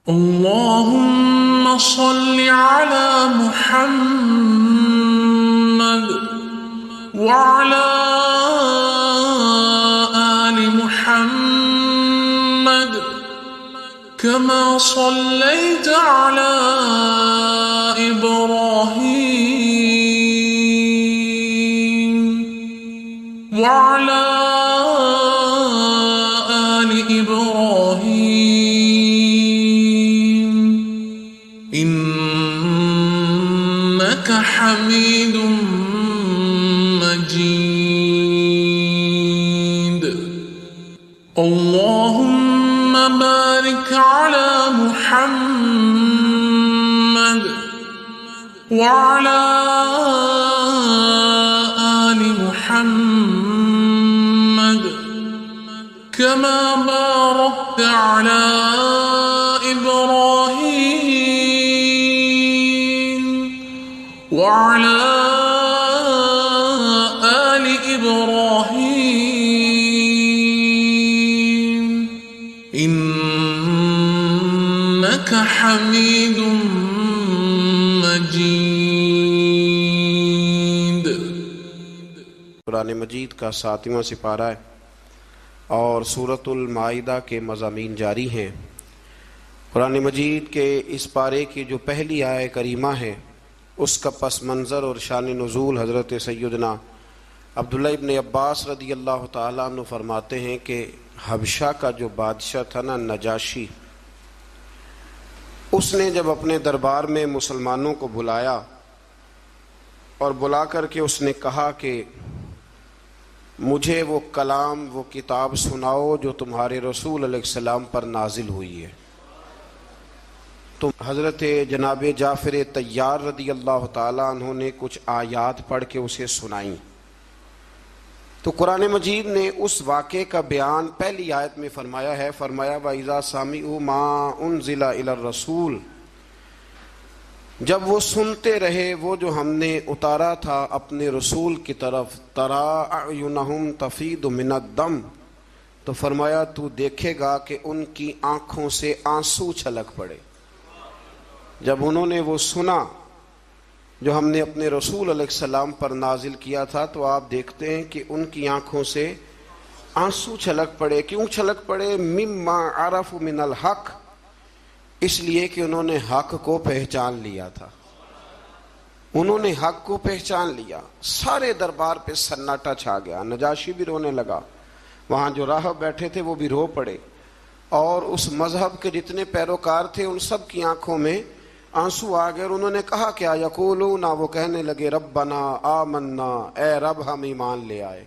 اللهم صل على محمد وعلى آل محمد كما صليت على إبراهيم وعلى آل إبراهيم إنك حميد مجيد. اللهم بارك على محمد وعلى آل محمد كما باركت على إبراهيم وعلى آل إبراهيم إنك حميد مجيد. قرآن مجید کا 7واں سپارہ ہے اور سورۃ المائدہ کے مضامین جاری ہیں. قرآن مجید کے اس پارے کی جو پہلی آیہ کریمہ ہے اس کا پس منظر اور شان نزول حضرت سیدنا عبداللہ ابن عباس رضی اللہ تعالیٰ عنہ فرماتے ہیں کہ حبشہ کا جو بادشاہ تھا نا نجاشی، اس نے جب اپنے دربار میں مسلمانوں کو بلایا اور بلا کر کے اس نے کہا کہ مجھے وہ کلام وہ کتاب سناؤ جو تمہارے رسول علیہ السلام پر نازل ہوئی ہے. تو حضرت جناب جعفر طیار رضی اللہ تعالیٰ عنہ نے کچھ آیات پڑھ کے اسے سنائیں. تو قرآن مجید نے اس واقعے کا بیان پہلی آیت میں فرمایا ہے. فرمایا وَإِذَا سَمِعُوا مَا أُنزِلَ إِلَى الرَّسُولِ، جب وہ سنتے رہے وہ جو ہم نے اتارا تھا اپنے رسول کی طرف، تَرَىٰ أَعْيُنَهُمْ تَفِيضُ مِنَ الدَّمْ، تو فرمایا تو دیکھے گا کہ ان کی آنکھوں سے آنسو چھلک پڑے. جب انہوں نے وہ سنا جو ہم نے اپنے رسول علیہ السلام پر نازل کیا تھا تو آپ دیکھتے ہیں کہ ان کی آنکھوں سے آنسو چھلک پڑے. کیوں چھلک پڑے؟ مما عرف من الحق، اس لیے کہ انہوں نے حق کو پہچان لیا تھا. انہوں نے حق کو پہچان لیا. سارے دربار پہ سناٹا چھا گیا. نجاشی بھی رونے لگا، وہاں جو راہب بیٹھے تھے وہ بھی رو پڑے، اور اس مذہب کے جتنے پیروکار تھے ان سب کی آنکھوں میں آنسو آ گئے. اور انہوں نے کہا کیا؟ یقولون، وہ کہنے لگے ربنا آمنا، اے رب ہم ایمان لے آئے،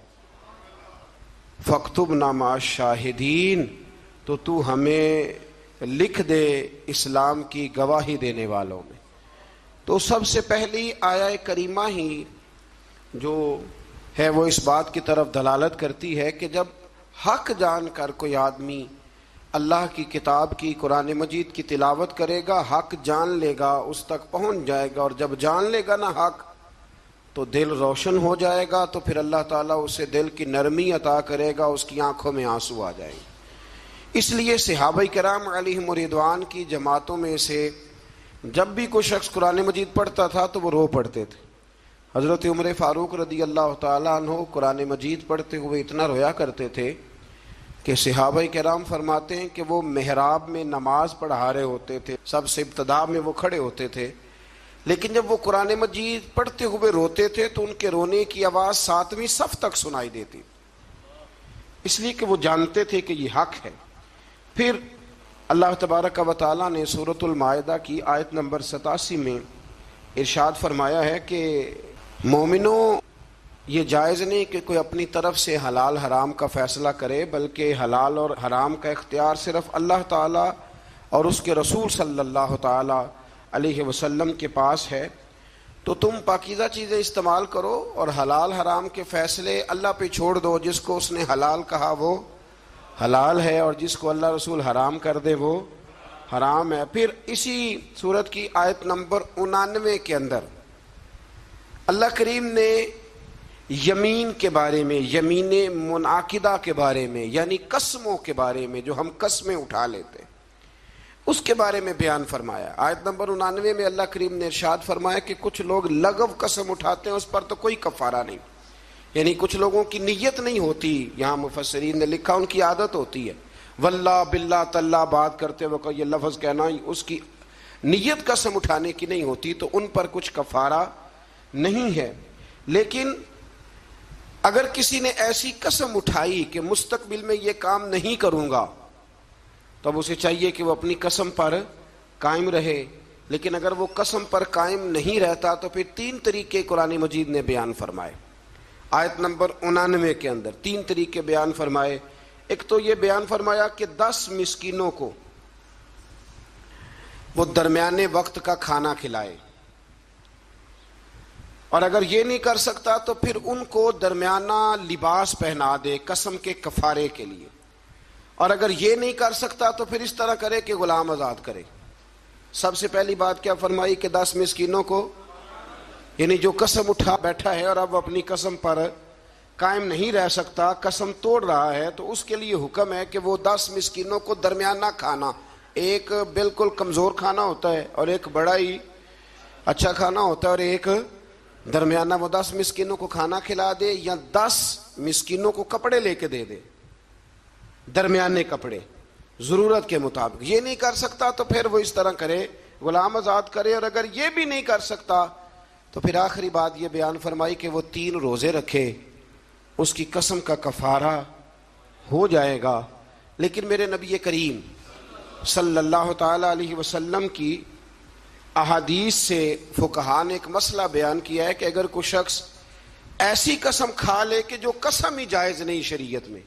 فاکتبنا مع الشاہدین، تو ہمیں لکھ دے اسلام کی گواہی دینے والوں میں. تو سب سے پہلی آیہ کریمہ ہی جو ہے وہ اس بات کی طرف دلالت کرتی ہے کہ جب حق جان کر کوئی آدمی اللہ کی کتاب کی قرآن مجید کی تلاوت کرے گا، حق جان لے گا، اس تک پہنچ جائے گا، اور جب جان لے گا نا حق تو دل روشن ہو جائے گا. تو پھر اللہ تعالیٰ اسے دل کی نرمی عطا کرے گا، اس کی آنکھوں میں آنسو آ جائیں گے. اس لیے صحابہ کرام علیہم رضوان کی جماعتوں میں سے جب بھی کوئی شخص قرآن مجید پڑھتا تھا تو وہ رو پڑھتے تھے. حضرت عمر فاروق رضی اللہ تعالیٰ عنہ قرآن مجید پڑھتے ہوئے اتنا رویا کرتے تھے کہ صحابہ کرام فرماتے ہیں کہ وہ محراب میں نماز پڑھا رہے ہوتے تھے، سب سے ابتدا میں وہ کھڑے ہوتے تھے، لیکن جب وہ قرآن مجید پڑھتے ہوئے روتے تھے تو ان کے رونے کی آواز 7ویں صف تک سنائی دیتی، اس لیے کہ وہ جانتے تھے کہ یہ حق ہے. پھر اللہ تبارک و تعالیٰ نے سورۃ المائدہ کی آیت نمبر 87 میں ارشاد فرمایا ہے کہ مومنوں، یہ جائز نہیں کہ کوئی اپنی طرف سے حلال حرام کا فیصلہ کرے، بلکہ حلال اور حرام کا اختیار صرف اللہ تعالیٰ اور اس کے رسول صلی اللہ تعالیٰ علیہ وسلم کے پاس ہے. تو تم پاکیزہ چیزیں استعمال کرو اور حلال حرام کے فیصلے اللہ پہ چھوڑ دو. جس کو اس نے حلال کہا وہ حلال ہے، اور جس کو اللہ رسول حرام کر دے وہ حرام ہے. پھر اسی سورت کی آیت نمبر 99 کے اندر اللہ کریم نے یمین کے بارے میں، یمین منعقدہ کے بارے میں، یعنی قسموں کے بارے میں جو ہم قسمیں اٹھا لیتے ہیں، اس کے بارے میں بیان فرمایا۔ آیت نمبر 99 میں اللہ کریم نے ارشاد فرمایا کہ کچھ لوگ لغو قسم اٹھاتے ہیں، اس پر تو کوئی کفارہ نہیں، یعنی کچھ لوگوں کی نیت نہیں ہوتی، یہاں مفسرین نے لکھا ان کی عادت ہوتی ہے، واللہ باللہ تاللہ بات کرتے وقت یہ لفظ کہنا، اس کی نیت قسم اٹھانے کی نہیں ہوتی، تو ان پر کچھ کفارہ نہیں ہے۔ لیکن اگر کسی نے ایسی قسم اٹھائی کہ مستقبل میں یہ کام نہیں کروں گا، تو اب اسے چاہیے کہ وہ اپنی قسم پر قائم رہے۔ لیکن اگر وہ قسم پر قائم نہیں رہتا تو پھر 3 طریقے قرآن مجید نے بیان فرمائے۔ آیت نمبر 99 کے اندر 3 طریقے بیان فرمائے۔ ایک تو یہ بیان فرمایا کہ 10 مسکینوں کو وہ درمیانے وقت کا کھانا کھلائے، اور اگر یہ نہیں کر سکتا تو پھر ان کو درمیانہ لباس پہنا دے قسم کے کفارے کے لیے، اور اگر یہ نہیں کر سکتا تو پھر اس طرح کرے کہ غلام آزاد کرے۔ سب سے پہلی بات کیا فرمائی کہ 10 مسکینوں کو، یعنی جو قسم اٹھا بیٹھا ہے اور اب اپنی قسم پر قائم نہیں رہ سکتا، قسم توڑ رہا ہے، تو اس کے لیے حکم ہے کہ وہ 10 مسکینوں کو درمیانہ کھانا، ایک بالکل کمزور کھانا ہوتا ہے اور ایک بڑا ہی اچھا کھانا ہوتا ہے، اور ایک درمیانہ، وہ 10 مسکینوں کو کھانا کھلا دے یا 10 مسکینوں کو کپڑے لے کے دے دے، درمیانے کپڑے ضرورت کے مطابق۔ یہ نہیں کر سکتا تو پھر وہ اس طرح کرے، غلام آزاد کرے، اور اگر یہ بھی نہیں کر سکتا تو پھر آخری بات یہ بیان فرمائی کہ وہ 3 روزے رکھے، اس کی قسم کا کفارہ ہو جائے گا۔ لیکن میرے نبی کریم صلی اللہ تعالی علیہ وسلم کی احادیث سے فقہاء نے ایک مسئلہ بیان کیا ہے کہ اگر کوئی شخص ایسی قسم کھا لے کہ جو قسم ہی جائز نہیں شریعت میں،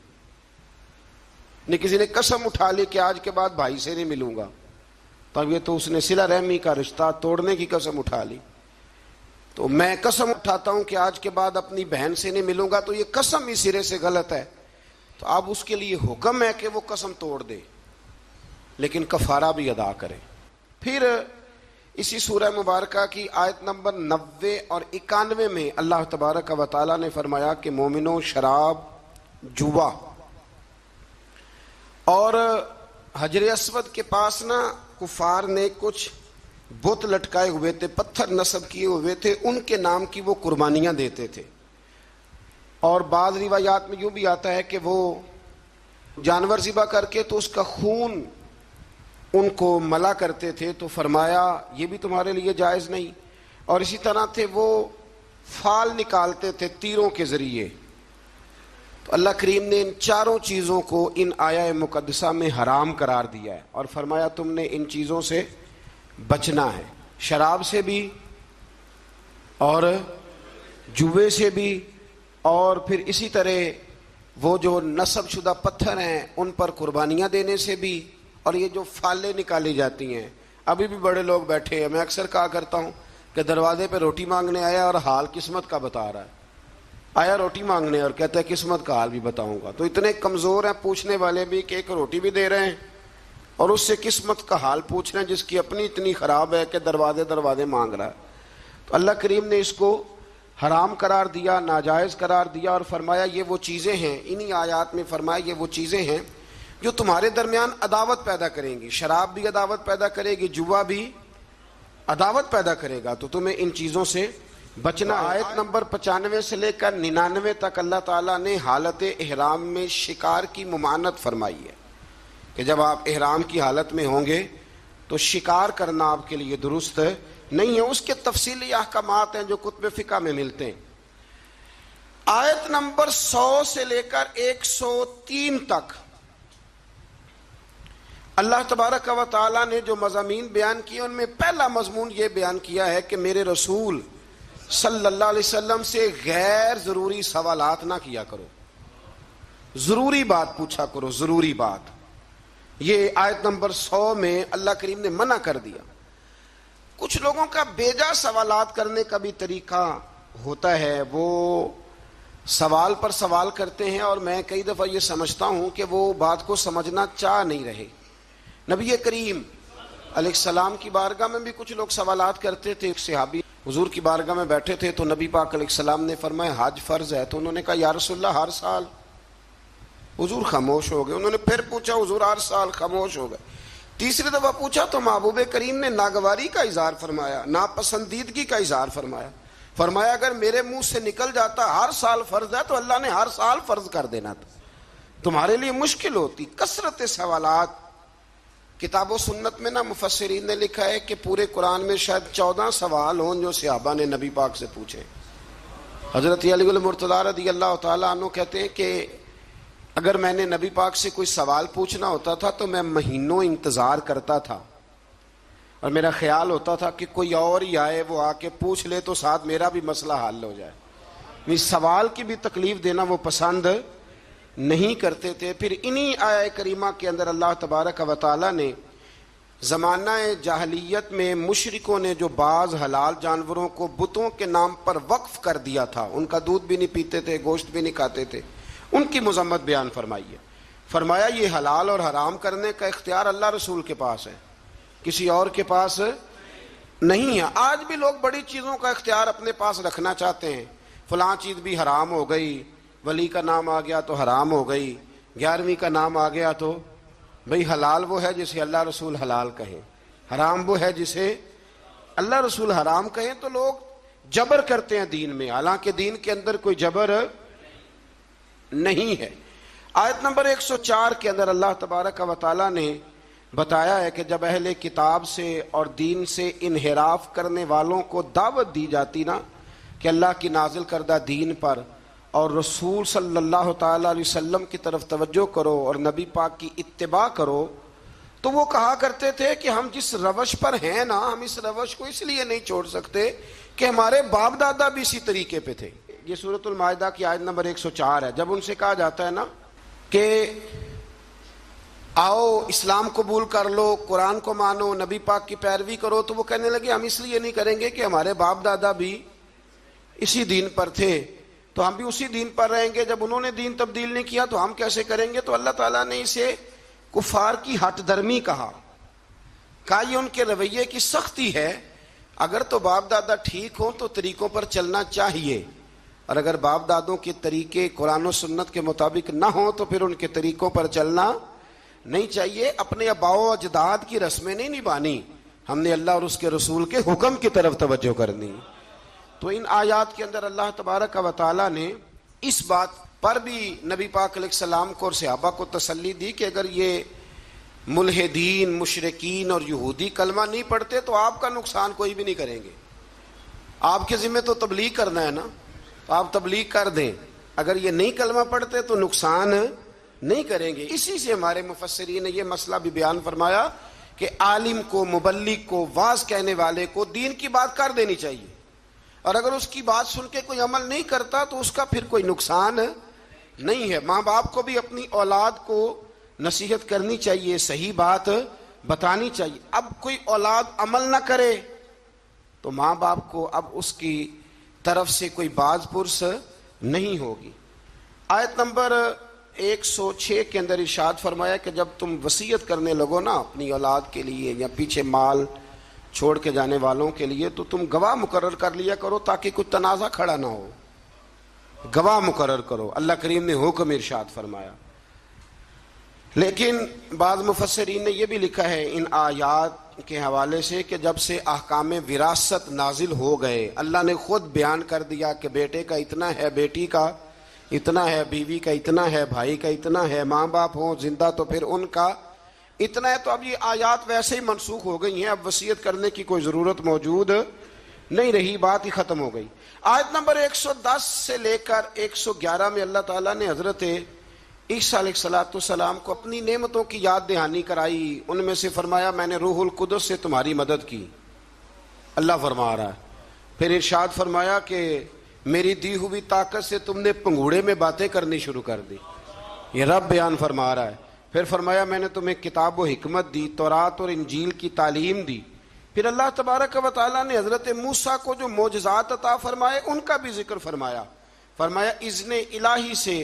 نہیں کسی نے قسم اٹھا لی کہ آج کے بعد بھائی سے نہیں ملوں گا، تب یہ تو اس نے صلہ رحمی کا رشتہ توڑنے کی قسم اٹھا لی، تو میں قسم اٹھاتا ہوں کہ آج کے بعد اپنی بہن سے نہیں ملوں گا، تو یہ قسم ہی سرے سے غلط ہے، تو اب اس کے لیے حکم ہے کہ وہ قسم توڑ دے لیکن کفارہ بھی ادا کرے۔ پھر اسی سورہ مبارکہ کی آیت نمبر 90 اور 91 میں اللہ تبارک و تعالی نے فرمایا کہ مومنوں، شراب، جوا، اور حجر اسود کے پاس نا کفار نے کچھ بت لٹکائے ہوئے تھے، پتھر نصب کیے ہوئے تھے، ان کے نام کی وہ قربانیاں دیتے تھے، اور بعض روایات میں یوں بھی آتا ہے کہ وہ جانور ذبح کر کے تو اس کا خون ان کو ملا کرتے تھے، تو فرمایا یہ بھی تمہارے لیے جائز نہیں۔ اور اسی طرح تھے وہ فال نکالتے تھے تیروں کے ذریعے، تو اللہ کریم نے ان 4 چیزوں کو ان آیہ مقدسہ میں حرام قرار دیا ہے، اور فرمایا تم نے ان چیزوں سے بچنا ہے، شراب سے بھی اور جوے سے بھی، اور پھر اسی طرح وہ جو نصب شدہ پتھر ہیں ان پر قربانیاں دینے سے بھی، اور یہ جو فالیں نکالی جاتی ہیں۔ ابھی بھی بڑے لوگ بیٹھے ہیں، میں اکثر کہا کرتا ہوں کہ دروازے پہ روٹی مانگنے آیا اور حال قسمت کا بتا رہا ہے، آیا روٹی مانگنے اور کہتا ہے قسمت کا حال بھی بتاؤں گا، تو اتنے کمزور ہیں پوچھنے والے بھی کہ ایک روٹی بھی دے رہے ہیں اور اس سے قسمت کا حال پوچھ رہے ہیں جس کی اپنی اتنی خراب ہے کہ دروازے مانگ رہا ہے۔ تو اللہ کریم نے اس کو حرام قرار دیا، ناجائز قرار دیا، اور فرمایا یہ وہ چیزیں ہیں، انہی آیات میں فرمایا یہ وہ چیزیں ہیں جو تمہارے درمیان عداوت پیدا کریں گی۔ شراب بھی عداوت پیدا کرے گی، جوا بھی عداوت پیدا کرے گا، تو تمہیں ان چیزوں سے بچنا۔ آیت نمبر 95 سے لے کر 99 تک اللہ تعالیٰ نے حالت احرام میں شکار کی ممانعت فرمائی ہے کہ جب آپ احرام کی حالت میں ہوں گے تو شکار کرنا آپ کے لیے درست نہیں ہے۔ اس کے تفصیلی احکامات ہیں جو کتب فقہ میں ملتے ہیں۔ آیت نمبر 100 سے لے کر 103 تک اللہ تبارک و تعالیٰ نے جو مضامین بیان کیے ان میں پہلا مضمون یہ بیان کیا ہے کہ میرے رسول صلی اللہ علیہ وسلم سے غیر ضروری سوالات نہ کیا کرو، ضروری بات پوچھا کرو، ضروری بات۔ یہ آیت نمبر 100 میں اللہ کریم نے منع کر دیا۔ کچھ لوگوں کا بیجا سوالات کرنے کا بھی طریقہ ہوتا ہے، وہ سوال پر سوال کرتے ہیں، اور میں کئی دفعہ یہ سمجھتا ہوں کہ وہ بات کو سمجھنا چاہ نہیں رہے۔ نبی کریم علیہ السلام کی بارگاہ میں بھی کچھ لوگ سوالات کرتے تھے۔ ایک صحابی حضور کی بارگاہ میں بیٹھے تھے تو نبی پاک علیہ السلام نے فرمایا حج فرض ہے، تو انہوں نے کہا یا رسول اللہ ہر سال؟ حضور خاموش ہو گئے۔ انہوں نے پھر پوچھا حضور ہر سال؟ خاموش ہو گئے۔ تیسری دفعہ پوچھا تو محبوب کریم نے ناگواری کا اظہار فرمایا، ناپسندیدگی کا اظہار فرمایا. فرمایا اگر میرے منہ سے نکل جاتا ہر سال فرض ہے تو اللہ نے ہر سال فرض کر دینا تھا. تمہارے لیے مشکل ہوتی. کثرت سوالات. کتاب و سنت میں نا مفسرین نے لکھا ہے کہ پورے قرآن میں شاید 14 سوال ہوں جو صحابہ نے نبی پاک سے پوچھے. حضرت علی المرتضیٰ رضی اللہ تعالیٰ عنہ کہتے ہیں کہ اگر میں نے نبی پاک سے کوئی سوال پوچھنا ہوتا تھا تو میں مہینوں انتظار کرتا تھا، اور میرا خیال ہوتا تھا کہ کوئی اور ہی آئے، وہ آ کے پوچھ لے تو ساتھ میرا بھی مسئلہ حل ہو جائے. سوال کی بھی تکلیف دینا وہ پسند نہیں کرتے تھے. پھر انہی آیہ کریمہ کے اندر اللہ تبارک و تعالی نے زمانہ جاہلیت میں مشرکوں نے جو بعض حلال جانوروں کو بتوں کے نام پر وقف کر دیا تھا، ان کا دودھ بھی نہیں پیتے تھے، گوشت بھی نہیں کھاتے تھے، ان کی مذمت بیان فرمائی ہے. فرمایا یہ حلال اور حرام کرنے کا اختیار اللہ رسول کے پاس ہے، کسی اور کے پاس نہیں ہے. آج بھی لوگ بڑی چیزوں کا اختیار اپنے پاس رکھنا چاہتے ہیں. فلاں چیز بھی حرام ہو گئی، ولی کا نام آ گیا تو حرام ہو گئی، 11ویں کا نام آ گیا تو بھئی حلال وہ ہے جسے اللہ رسول حلال کہیں، حرام وہ ہے جسے اللہ رسول حرام کہیں. تو لوگ جبر کرتے ہیں دین میں، حالانکہ دین کے اندر کوئی جبر نہیں ہے. آیت نمبر 104 کے اندر اللہ تبارک و تعالیٰ نے بتایا ہے کہ جب اہل کتاب سے اور دین سے انحراف کرنے والوں کو دعوت دی جاتی نا کہ اللہ کی نازل کردہ دین پر اور رسول صلی اللہ تعالیٰ علیہ وسلم کی طرف توجہ کرو اور نبی پاک کی اتباع کرو، تو وہ کہا کرتے تھے کہ ہم جس روش پر ہیں نا، ہم اس روش کو اس لیے نہیں چھوڑ سکتے کہ ہمارے باپ دادا بھی اسی طریقے پہ تھے. یہ سورۃ المائدہ کی آیت نمبر 104 ہے. جب ان سے کہا جاتا ہے نا کہ آؤ اسلام قبول کر لو، قرآن کو مانو، نبی پاک کی پیروی کرو، تو وہ کہنے لگے ہم اس لیے نہیں کریں گے کہ ہمارے باپ دادا بھی اسی دین پر تھے، تو ہم بھی اسی دین پر رہیں گے. جب انہوں نے دین تبدیل نہیں کیا تو ہم کیسے کریں گے؟ تو اللہ تعالیٰ نے اسے کفار کی ہٹ درمی کہا یہ ان کے رویے کی سختی ہے. اگر تو باپ دادا ٹھیک ہوں تو طریقوں پر چلنا چاہیے، اور اگر باپ دادوں کے طریقے قرآن و سنت کے مطابق نہ ہوں تو پھر ان کے طریقوں پر چلنا نہیں چاہیے. اپنے آباء و اجداد کی رسمیں نہیں نبھانی، ہم نے اللہ اور اس کے رسول کے حکم کی طرف توجہ کرنی. تو ان آیات کے اندر اللہ تبارک و تعالیٰ نے اس بات پر بھی نبی پاک علیہ السلام کو اور صحابہ کو تسلی دی کہ اگر یہ ملحدین، مشرکین اور یہودی کلمہ نہیں پڑھتے تو آپ کا نقصان کوئی بھی نہیں کریں گے. آپ کے ذمہ تو تبلیغ کرنا ہے نا، تو آپ تبلیغ کر دیں. اگر یہ نہیں کلمہ پڑھتے تو نقصان نہیں کریں گے. اسی سے ہمارے مفسرین نے یہ مسئلہ بھی بیان فرمایا کہ عالم کو، مبلغ کو، واعظ کہنے والے کو دین کی بات کر دینی چاہیے، اور اگر اس کی بات سن کے کوئی عمل نہیں کرتا تو اس کا پھر کوئی نقصان نہیں ہے. ماں باپ کو بھی اپنی اولاد کو نصیحت کرنی چاہیے، صحیح بات بتانی چاہیے. اب کوئی اولاد عمل نہ کرے تو ماں باپ کو اب اس کی طرف سے کوئی باز پرس نہیں ہوگی. آیت نمبر 106 کے اندر ارشاد فرمایا کہ جب تم وصیت کرنے لگو نا اپنی اولاد کے لیے یا پیچھے مال چھوڑ کے جانے والوں کے لیے تو تم گواہ مقرر کر لیا کرو تاکہ کوئی تنازع کھڑا نہ ہو. گواہ مقرر کرو، اللہ کریم نے حکم ارشاد فرمایا. لیکن بعض مفسرین نے یہ بھی لکھا ہے ان آیات کے حوالے سے کہ جب سے احکام وراثت نازل ہو گئے، اللہ نے خود بیان کر دیا کہ بیٹے کا اتنا ہے، بیٹی کا اتنا ہے، بیوی کا اتنا ہے، بھائی کا اتنا ہے، ماں باپ ہوں زندہ تو پھر ان کا اتنا ہے. تو اب یہ آیات ویسے ہی منسوخ ہو گئی ہیں، اب وصیت کرنے کی کوئی ضرورت موجود نہیں رہی، بات ہی ختم ہو گئی. آیت نمبر 110 سے لے کر 111 میں اللہ تعالیٰ نے حضرت عیسیٰ علیہ السلام کو اپنی نعمتوں کی یاد دہانی کرائی. ان میں سے فرمایا میں نے روح القدس سے تمہاری مدد کی، اللہ فرما رہا ہے. پھر ارشاد فرمایا کہ میری دی ہوئی طاقت سے تم نے پنگوڑے میں باتیں کرنی شروع کر دی، یہ رب بیان فرما رہا ہے. پھر فرمایا میں نے تمہیں کتاب و حکمت دی، تورات اور انجیل کی تعلیم دی. پھر اللہ تبارک و تعالیٰ نے حضرت موسیٰ کو جو معجزات عطا فرمائے ان کا بھی ذکر فرمایا. فرمایا اذن الہی سے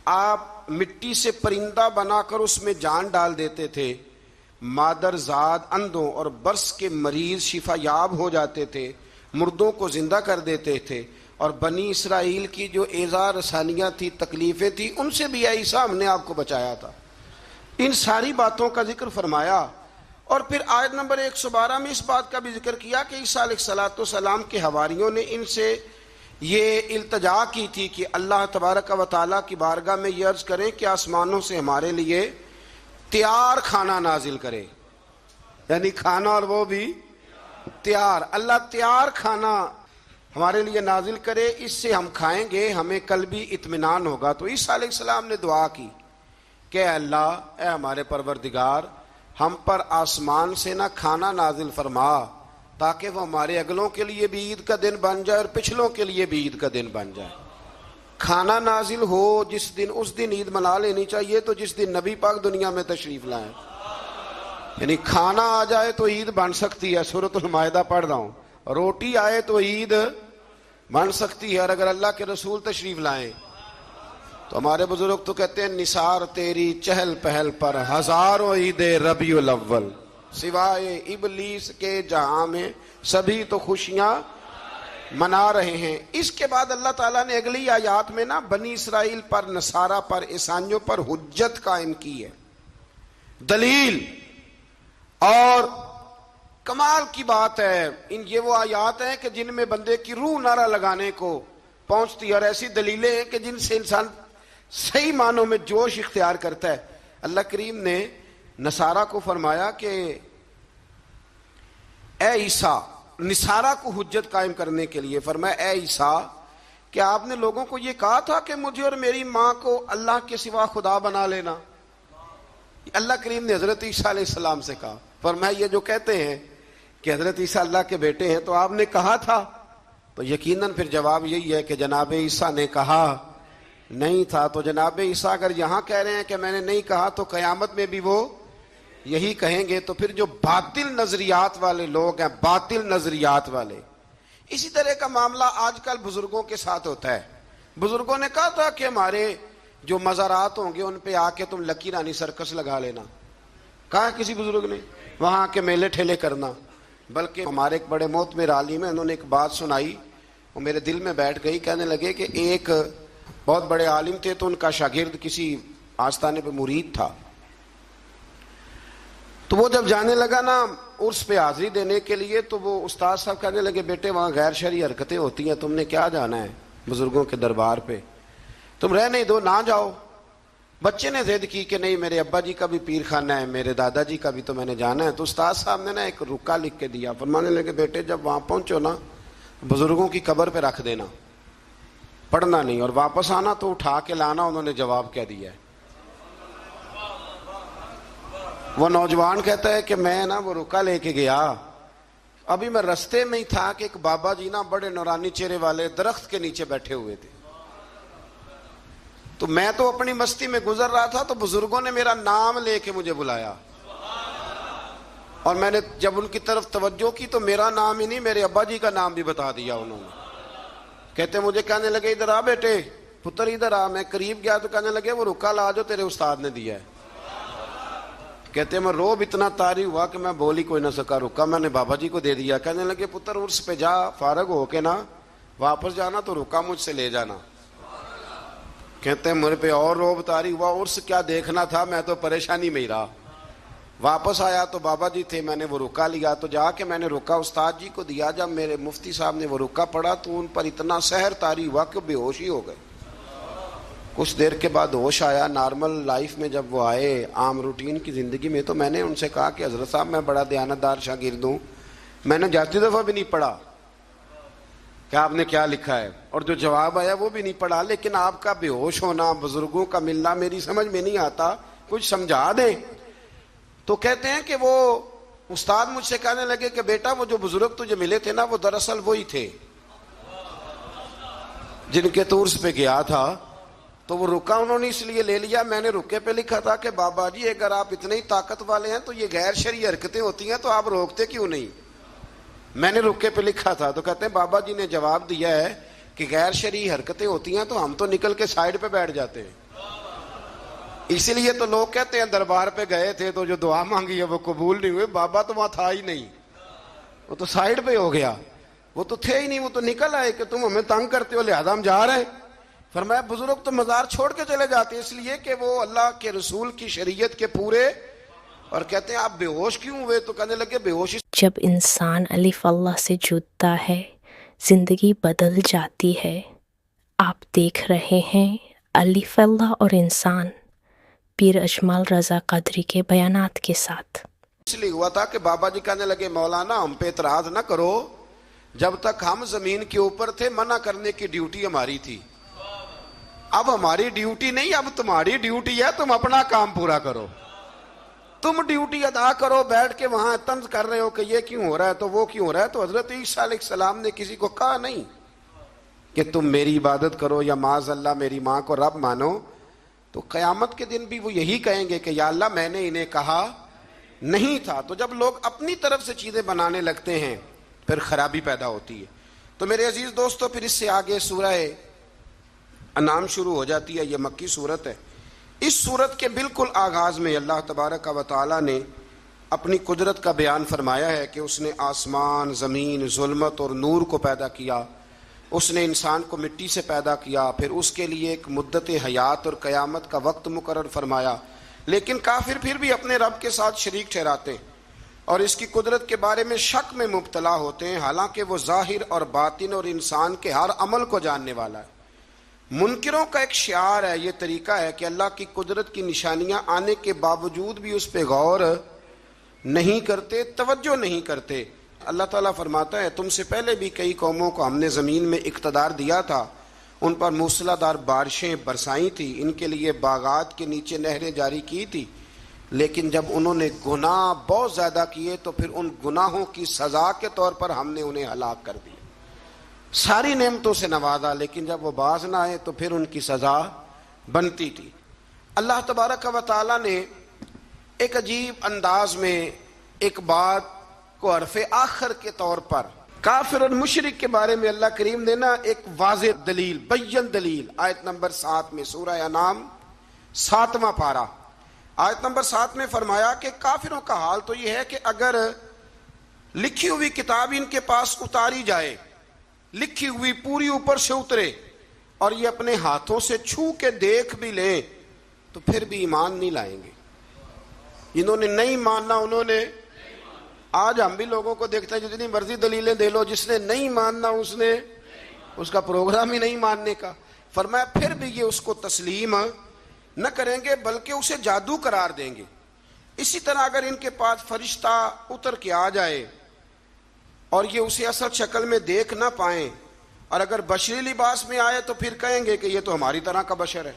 آپ مٹی سے پرندہ بنا کر اس میں جان ڈال دیتے تھے، مادر زاد اندھوں اور برس کے مریض شفا یاب ہو جاتے تھے، مردوں کو زندہ کر دیتے تھے، اور بنی اسرائیل کی جو ایذا رسانیاں تھی، تکلیفیں تھی، ان سے بھی اے عیسیٰ ہم نے آپ کو بچایا تھا. ان ساری باتوں کا ذکر فرمایا. اور پھر آیت نمبر 112 میں اس بات کا بھی ذکر کیا کہ عیسیٰ علیہ السلام کے حواریوں نے ان سے یہ التجا کی تھی کہ اللہ تبارک و تعالیٰ کی بارگاہ میں یہ عرض کریں کہ آسمانوں سے ہمارے لیے تیار کھانا نازل کرے، یعنی کھانا اور وہ بھی تیار، اللہ تیار کھانا ہمارے لیے نازل کرے، اس سے ہم کھائیں گے، ہمیں قلبی اطمینان ہوگا۔ تو عیسیٰ علیہ السلام نے دعا کی کہ اے اللہ، اے ہمارے پروردگار، ہم پر آسمان سے نہ کھانا نازل فرما تاکہ وہ ہمارے اگلوں کے لیے بھی عید کا دن بن جائے اور پچھلوں کے لیے بھی عید کا دن بن جائے۔ کھانا نازل ہو جس دن، اس دن عید منا لینی چاہیے، تو جس دن نبی پاک دنیا میں تشریف لائیں، یعنی کھانا آ جائے تو عید بن سکتی ہے، سورۃ المائدہ پڑھ رہا ہوں، روٹی آئے تو عید بن سکتی ہے، اور اگر اللہ کے رسول تشریف لائیں تو ہمارے بزرگ تو کہتے ہیں نثار تیری چہل پہل پر ہزاروں عید ربیع الاول، سوائے ابلیس کے جہاں میں سبھی تو خوشیاں منا رہے ہیں۔ اس کے بعد اللہ تعالیٰ نے اگلی آیات میں نا بنی اسرائیل پر، نصارہ پر، عیسائیوں پر حجت قائم کی ہے، دلیل، اور کمال کی بات ہے، یہ وہ آیات ہیں کہ جن میں بندے کی روح نعرہ لگانے کو پہنچتی ہے، اور ایسی دلیلیں ہیں کہ جن سے انسان صحیح معنوں میں جوش اختیار کرتا ہے۔ اللہ کریم نے نصارہ کو فرمایا کہ اے عیسیٰ، نصارہ کو حجت قائم کرنے کے لیے فرمایا اے عیسیٰ، کیا آپ نے لوگوں کو یہ کہا تھا کہ مجھے اور میری ماں کو اللہ کے سوا خدا بنا لینا؟ اللہ کریم نے حضرت عیسیٰ علیہ السلام سے کہا، فرمایا یہ جو کہتے ہیں کہ حضرت عیسیٰ اللہ کے بیٹے ہیں، تو آپ نے کہا تھا؟ تو یقیناً پھر جواب یہی ہے کہ جناب عیسیٰ نے کہا نہیں تھا۔ تو جناب عیسیٰ اگر یہاں کہہ رہے ہیں کہ میں نے نہیں کہا، تو قیامت میں بھی وہ یہی کہیں گے۔ تو پھر جو باطل نظریات والے لوگ ہیں، باطل نظریات والے، اسی طرح کا معاملہ آج کل بزرگوں کے ساتھ ہوتا ہے۔ بزرگوں نے کہا تھا کہ ہمارے جو مزارات ہوں گے ان پہ آ کے تم لکی رانی سرکس لگا لینا، کہا کسی بزرگ نے، وہاں کے میلے ٹھیلے کرنا۔ بلکہ ہمارے ایک بڑے معتبر عالم ہیں، انہوں نے ایک بات سنائی، وہ میرے دل میں بیٹھ گئی۔ کہنے لگے کہ ایک بہت بڑے عالم تھے، تو ان کا شاگرد کسی آستانے پہ مرید تھا، تو وہ جب جانے لگا نا عرس پہ حاضری دینے کے لیے، تو وہ استاد صاحب کہنے لگے بیٹے وہاں غیر شرعی حرکتیں ہوتی ہیں، تم نے کیا جانا ہے بزرگوں کے دربار پہ، تم رہ نہیں دو، نہ جاؤ۔ بچے نے ضد کی کہ نہیں میرے ابا جی کا بھی پیر خانہ ہے، میرے دادا جی کا بھی تو میں نے جانا ہے۔ تو استاد صاحب نے نا ایک رکا لکھ کے دیا، فرمانے لگے بیٹے جب وہاں پہنچو نا بزرگوں کی قبر پہ رکھ دینا، پڑھنا نہیں، اور واپس آنا تو اٹھا کے لانا۔ انہوں نے جواب کہہ دیا ہے۔ وہ نوجوان کہتا ہے کہ میں نا وہ رکا لے کے گیا، ابھی میں رستے میں ہی تھا کہ ایک بابا جی نا بڑے نورانی چہرے والے درخت کے نیچے بیٹھے ہوئے تھے، تو میں تو اپنی مستی میں گزر رہا تھا، تو بزرگوں نے میرا نام لے کے مجھے بلایا، اور میں نے جب ان کی طرف توجہ کی تو میرا نام ہی نہیں میرے ابا جی کا نام بھی بتا دیا انہوں نے۔ کہتے مجھے کہنے لگے ادھر آ بیٹے، پتر ادھر آ۔ میں قریب گیا تو کہنے لگے وہ رکا لا جو تیرے استاد نے دیا ہے۔ کہتے میں روب اتنا طاری ہوا کہ میں بول ہی کوئی نہ سکا، رکا میں نے بابا جی کو دے دیا۔ کہنے لگے پتر عرس پہ جا، فارغ ہو کے نا واپس جانا، تو رکا مجھ سے لے جانا۔ کہتے ہیں میرے پہ اور روب طاری ہوا، عرس کیا دیکھنا تھا، میں تو پریشانی میں ہی رہا۔ واپس آیا تو بابا جی تھے، میں نے وہ رکا لیا، تو جا کے میں نے رکا استاد جی کو دیا۔ جب میرے مفتی صاحب نے وہ رکا پڑھا تو ان پر اتنا سحر طاری ہوا کہ بے ہوش ہی ہو گئے۔ کچھ دیر کے بعد ہوش آیا، نارمل لائف میں جب وہ آئے عام روٹین کی زندگی میں، تو میں نے ان سے کہا کہ حضرت صاحب میں بڑا دیانتدار شاگرد ہوں، میں نے جاتی دفعہ بھی نہیں پڑھا کہ آپ نے کیا لکھا ہے، اور جو جواب آیا وہ بھی نہیں پڑھا، لیکن آپ کا بے ہوش ہونا، بزرگوں کا ملنا میری سمجھ میں نہیں آتا، کچھ سمجھا دیں۔ تو کہتے ہیں کہ وہ استاد مجھ سے کہنے لگے کہ بیٹا وہ جو بزرگ تجھے ملے تھے نا وہ دراصل وہی تھے جن کے تو عرس پہ گیا تھا۔ تو وہ رکا انہوں نے اس لیے لے لیا، میں نے رکے پہ لکھا تھا کہ بابا جی اگر آپ اتنے ہی طاقت والے ہیں تو یہ غیر شرعی حرکتیں ہوتی ہیں تو آپ روکتے کیوں نہیں، میں نے رکے پہ لکھا تھا۔ تو کہتے ہیں بابا جی نے جواب دیا ہے کہ غیر شرعی حرکتیں ہوتی ہیں تو ہم تو نکل کے سائڈ پہ بیٹھ جاتے ہیں، اسی لیے تو لوگ کہتے ہیں دربار پہ گئے تھے تو جو دعا مانگی ہے وہ قبول نہیں ہوئے، بابا تو وہاں تھا ہی نہیں، وہ تو سائڈ پہ ہو گیا، وہ تو تھے ہی نہیں، وہ تو نکل آئے کہ تم ہمیں تنگ کرتے ہو لہذا ہم جا رہے ہیں۔ فرمایا بزرگ تو مزار چھوڑ کے چلے جاتے ہیں اس لیے کہ وہ اللہ کے رسول کی شریعت کے پورے اور کہتے ہیں آپ بے ہوش کیوں ہوئے؟ تو کہنے لگے بے ہوشی جب انسان الف اللہ سے جڑتا ہے زندگی بدل جاتی ہے۔ آپ دیکھ رہے ہیں الف اللہ اور انسان، پیر اجمل رضا قدری کے بیانات کے ساتھ۔ اس لیے ہوا تھا کہ بابا جی کہنے لگے مولانا ہم پہ اعتراض نہ کرو، جب تک ہم زمین کے اوپر تھے منع کرنے کی ڈیوٹی ہماری تھی، اب ہماری ڈیوٹی نہیں، اب تمہاری ڈیوٹی ہے، تم اپنا کام پورا کرو، تم ڈیوٹی ادا کرو۔ بیٹھ کے وہاں طنز کر رہے ہو کہ یہ کیوں ہو رہا ہے تو وہ کیوں ہو رہا ہے، تو حضرت عیسیٰ علیہ السلام نے کسی کو کہا نہیں کہ تم میری عبادت کرو یا معاذ اللہ میری ماں کو رب مانو، تو قیامت کے دن بھی وہ یہی کہیں گے کہ یا اللہ میں نے انہیں کہا نہیں تھا۔ تو جب لوگ اپنی طرف سے چیزیں بنانے لگتے ہیں پھر خرابی پیدا ہوتی ہے۔ تو میرے عزیز دوستو، پھر اس سے آگے سورہ انعام شروع ہو جاتی ہے، یہ مکی صورت ہے۔ اس صورت کے بالکل آغاز میں اللہ تبارک و تعالی نے اپنی قدرت کا بیان فرمایا ہے کہ اس نے آسمان، زمین، ظلمت اور نور کو پیدا کیا، اس نے انسان کو مٹی سے پیدا کیا، پھر اس کے لیے ایک مدت حیات اور قیامت کا وقت مقرر فرمایا، لیکن کافر پھر بھی اپنے رب کے ساتھ شریک ٹھہراتے ہیں اور اس کی قدرت کے بارے میں شک میں مبتلا ہوتے ہیں، حالانکہ وہ ظاہر اور باطن اور انسان کے ہر عمل کو جاننے والا ہے۔ منکروں کا ایک شعار ہے، یہ طریقہ ہے کہ اللہ کی قدرت کی نشانیاں آنے کے باوجود بھی اس پہ غور نہیں کرتے، توجہ نہیں کرتے۔ اللہ تعالیٰ فرماتا ہے تم سے پہلے بھی کئی قوموں کو ہم نے زمین میں اقتدار دیا تھا، ان پر موسلا دار بارشیں برسائی تھی، ان کے لیے باغات کے نیچے نہریں جاری کی تھی، لیکن جب انہوں نے گناہ بہت زیادہ کیے تو پھر ان گناہوں کی سزا کے طور پر ہم نے انہیں ہلاک کر دیا۔ ساری نعمتوں سے نوازا، لیکن جب وہ باز نہ آئے تو پھر ان کی سزا بنتی تھی۔ اللہ تبارک و تعالیٰ نے ایک عجیب انداز میں ایک بات کو حرف آخر کے طور پر کافر اور مشرک کے بارے میں اللہ کریم نے نا ایک واضح دلیل، بین دلیل، آیت نمبر 7 میں، سورہ انعام 7واں پارہ، آیت نمبر 7 میں فرمایا کہ کافروں کا حال تو یہ ہے کہ اگر لکھی ہوئی کتاب ان کے پاس اتاری جائے، لکھی ہوئی پوری اوپر سے اترے اور یہ اپنے ہاتھوں سے چھو کے دیکھ بھی لیں تو پھر بھی ایمان نہیں لائیں گے۔ جنہوں نے نہیں ماننا انہوں نے، آج ہم بھی لوگوں کو دیکھتے ہیں جتنی مرضی دلیلیں دے لو، جس نے نہیں ماننا اس کا پروگرام ہی نہیں ماننے کا۔ فرمایا پھر بھی یہ اس کو تسلیم نہ کریں گے بلکہ اسے جادو قرار دیں گے۔ اسی طرح اگر ان کے پاس فرشتہ اتر کے آ جائے اور یہ اسے اصل شکل میں دیکھ نہ پائیں، اور اگر بشری لباس میں آئے تو پھر کہیں گے کہ یہ تو ہماری طرح کا بشر ہے،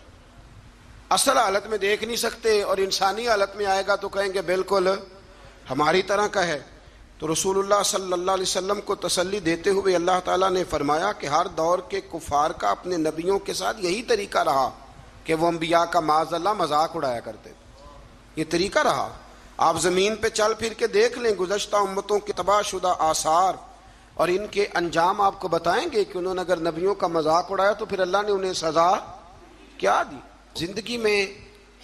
اصل حالت میں دیکھ نہیں سکتے، اور انسانی حالت میں آئے گا تو کہیں گے بالکل ہماری طرح کا ہے۔ تو رسول اللہ صلی اللہ علیہ وسلم کو تسلی دیتے ہوئے اللہ تعالیٰ نے فرمایا کہ ہر دور کے کفار کا اپنے نبیوں کے ساتھ یہی طریقہ رہا کہ وہ انبیاء کا معاذ اللہ مذاق اڑایا کرتے تھے، یہ طریقہ رہا۔ آپ زمین پہ چل پھر کے دیکھ لیں گزشتہ امتوں کے تباہ شدہ آثار اور ان کے انجام آپ کو بتائیں گے کہ انہوں نے اگر نبیوں کا مذاق اڑایا تو پھر اللہ نے انہیں سزا کیا دی۔ زندگی میں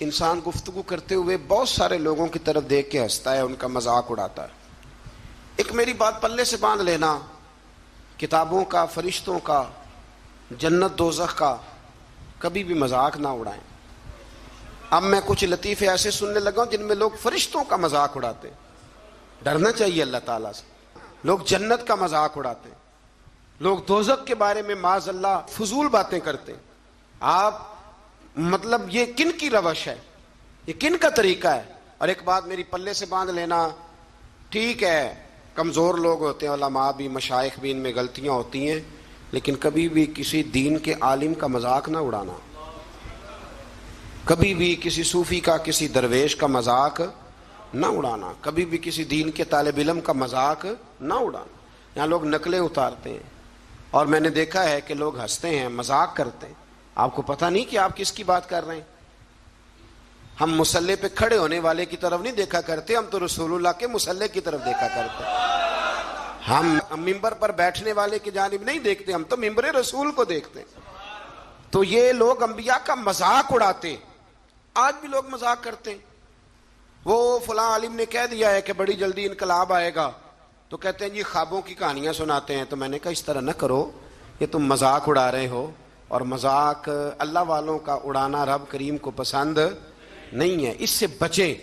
انسان گفتگو کرتے ہوئے بہت سارے لوگوں کی طرف دیکھ کے ہنستا ہے، ان کا مذاق اڑاتا ہے۔ ایک میری بات پلے سے باندھ لینا، کتابوں کا، فرشتوں کا، جنت دوزخ کا کبھی بھی مذاق نہ اڑائیں۔ اب میں کچھ لطیفے ایسے سننے لگا ہوں جن میں لوگ فرشتوں کا مذاق اڑاتے ہیں، ڈرنا چاہیے اللہ تعالیٰ سے۔ لوگ جنت کا مذاق اڑاتے ہیں، لوگ دوزخ کے بارے میں معاذ اللہ فضول باتیں کرتے ہیں۔ آپ مطلب یہ کن کی روش ہے، یہ کن کا طریقہ ہے؟ اور ایک بات میری پلے سے باندھ لینا، ٹھیک ہے کمزور لوگ ہوتے ہیں، علماء بھی، مشائخ بھی، ان میں غلطیاں ہوتی ہیں، لیکن کبھی بھی کسی دین کے عالم کا مذاق نہ اڑانا، کبھی بھی کسی صوفی کا، کسی درویش کا مذاق نہ اڑانا، کبھی بھی کسی دین کے طالب علم کا مذاق نہ اڑانا۔ یہاں لوگ نقلیں اتارتے ہیں اور میں نے دیکھا ہے کہ لوگ ہنستے ہیں، مذاق کرتے ہیں، آپ کو پتہ نہیں کہ آپ کس کی بات کر رہے ہیں۔ ہم مصلی پہ کھڑے ہونے والے کی طرف نہیں دیکھا کرتے، ہم تو رسول اللہ کے مصلی کی طرف دیکھا کرتے ہیں۔ ہم ممبر پر بیٹھنے والے کی جانب نہیں دیکھتے، ہم تو ممبر رسول کو دیکھتے ہیں۔ تو یہ لوگ انبیاء کا مذاق اڑاتے، آج بھی لوگ مذاق کرتے ہیں۔ وہ فلاں عالم نے کہہ دیا ہے کہ بڑی جلدی انقلاب آئے گا، تو کہتے ہیں جی خوابوں کی کہانیاں سناتے ہیں۔ تو میں نے کہا اس طرح نہ کرو، یہ تم مذاق اڑا رہے ہو، اور مذاق اللہ والوں کا اڑانا رب کریم کو پسند نہیں ہے، اس سے بچیں۔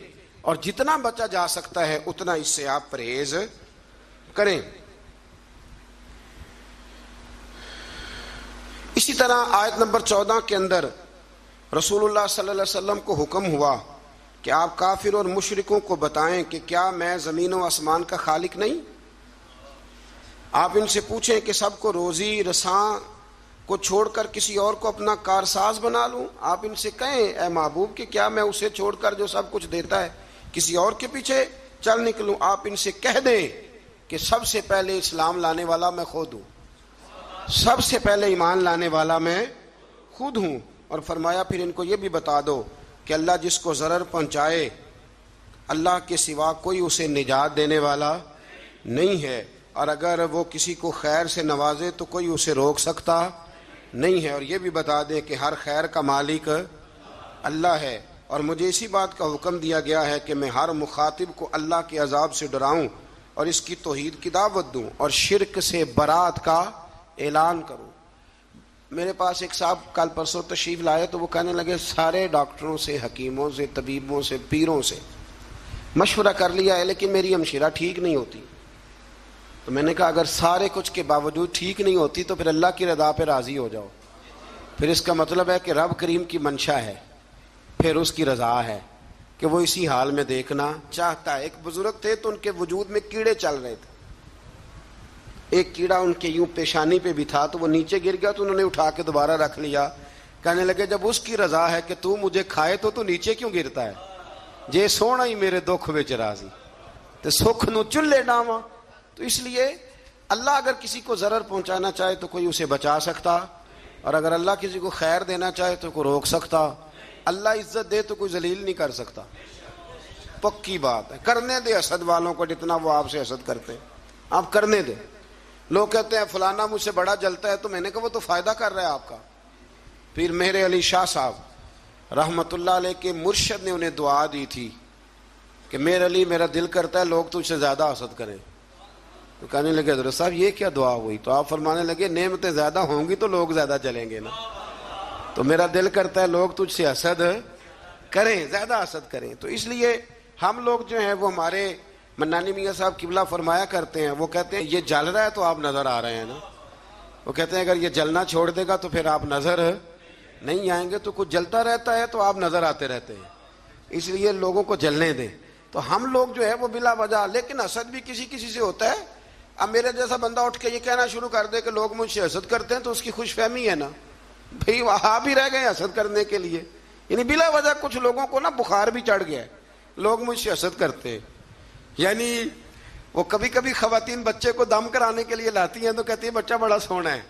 اور جتنا بچا جا سکتا ہے اتنا اس سے آپ پرہیز کریں۔ اسی طرح آیت نمبر 14 کے اندر رسول اللہ صلی اللہ علیہ وسلم کو حکم ہوا کہ آپ کافر اور مشرکوں کو بتائیں کہ کیا میں زمین و آسمان کا خالق نہیں؟ آپ ان سے پوچھیں کہ سب کو روزی رساں کو چھوڑ کر کسی اور کو اپنا کارساز بنا لوں؟ آپ ان سے کہیں اے محبوب کہ کیا میں اسے چھوڑ کر جو سب کچھ دیتا ہے کسی اور کے پیچھے چل نکلوں؟ آپ ان سے کہہ دیں کہ سب سے پہلے اسلام لانے والا میں خود ہوں، سب سے پہلے ایمان لانے والا میں خود ہوں۔ اور فرمایا پھر ان کو یہ بھی بتا دو کہ اللہ جس کو ضرر پہنچائے اللہ کے سوا کوئی اسے نجات دینے والا نہیں ہے، اور اگر وہ کسی کو خیر سے نوازے تو کوئی اسے روک سکتا نہیں ہے، اور یہ بھی بتا دیں کہ ہر خیر کا مالک اللہ ہے، اور مجھے اسی بات کا حکم دیا گیا ہے کہ میں ہر مخاطب کو اللہ کے عذاب سے ڈراؤں اور اس کی توحید کی دعوت دوں اور شرک سے برات کا اعلان کروں۔ میرے پاس ایک صاحب کل پرسوں تشریف لائے تو وہ کہنے لگے سارے ڈاکٹروں سے، حکیموں سے، طبیبوں سے، پیروں سے مشورہ کر لیا ہے لیکن میری ہمشیرہ ٹھیک نہیں ہوتی۔ تو میں نے کہا اگر سارے کچھ کے باوجود ٹھیک نہیں ہوتی تو پھر اللہ کی رضا پہ راضی ہو جاؤ، پھر اس کا مطلب ہے کہ رب کریم کی منشا ہے، پھر اس کی رضا ہے کہ وہ اسی حال میں دیکھنا چاہتا ہے۔ ایک بزرگ تھے تو ان کے وجود میں کیڑے چل رہے تھے، ایک کیڑا ان کے یوں پیشانی پہ بھی تھا تو وہ نیچے گر گیا تو انہوں نے اٹھا کے دوبارہ رکھ لیا، کہنے لگے جب اس کی رضا ہے کہ تو مجھے کھائے تو نیچے کیوں گرتا ہے؟ جے سونا ہی میرے دکھ وچ راضی تے سکھ نو چلے ڈاواں۔ تو اس لیے اللہ اگر کسی کو ضرر پہنچانا چاہے تو کوئی اسے بچا سکتا، اور اگر اللہ کسی کو خیر دینا چاہے تو کوئی روک سکتا، اللہ عزت دے تو کوئی ذلیل نہیں کر سکتا، پکی بات ہے۔ کرنے دے حسد والوں کو جتنا وہ آپ سے حسد کرتے ہیں، آپ کرنے دے۔ لوگ کہتے ہیں فلانا مجھ سے بڑا جلتا ہے، تو میں نے کہا وہ تو فائدہ کر رہا ہے آپ کا۔ پھر میرے علی شاہ صاحب رحمت اللہ علیہ کے مرشد نے انہیں دعا دی تھی کہ میرے علی میرا دل کرتا ہے لوگ تجھ سے زیادہ حسد کریں۔ تو کہنے لگے حضرت صاحب یہ کیا دعا ہوئی؟ تو آپ فرمانے لگے نعمتیں زیادہ ہوں گی تو لوگ زیادہ چلیں گے نا، تو میرا دل کرتا ہے لوگ تجھ سے حسد کریں، زیادہ حسد کریں۔ تو اس لیے ہم لوگ جو ہیں وہ ہمارے منانی میاں صاحب قبلہ فرمایا کرتے ہیں، وہ کہتے ہیں یہ جل رہا ہے تو آپ نظر آ رہے ہیں نا، وہ کہتے ہیں اگر یہ جلنا چھوڑ دے گا تو پھر آپ نظر نہیں آئیں گے، تو کچھ جلتا رہتا ہے تو آپ نظر آتے رہتے ہیں، اس لیے لوگوں کو جلنے دیں۔ تو ہم لوگ جو ہے وہ بلا وجہ، لیکن حسد بھی کسی کسی سے ہوتا ہے۔ اب میرے جیسا بندہ اٹھ کے یہ کہنا شروع کر دے کہ لوگ مجھ سے حسد کرتے ہیں تو اس کی خوش فہمی ہے نا، بھئی وہاں بھی رہ گئے حسد کرنے کے لیے، یعنی بلا وجہ کچھ لوگوں کو نا بخار بھی چڑھ گیا ہے، لوگ مجھ سے حسد کرتے ہیں۔ یعنی وہ کبھی کبھی خواتین بچے کو دم کرانے کے لیے لاتی ہیں تو کہتی ہیں بچہ بڑا سونا ہے،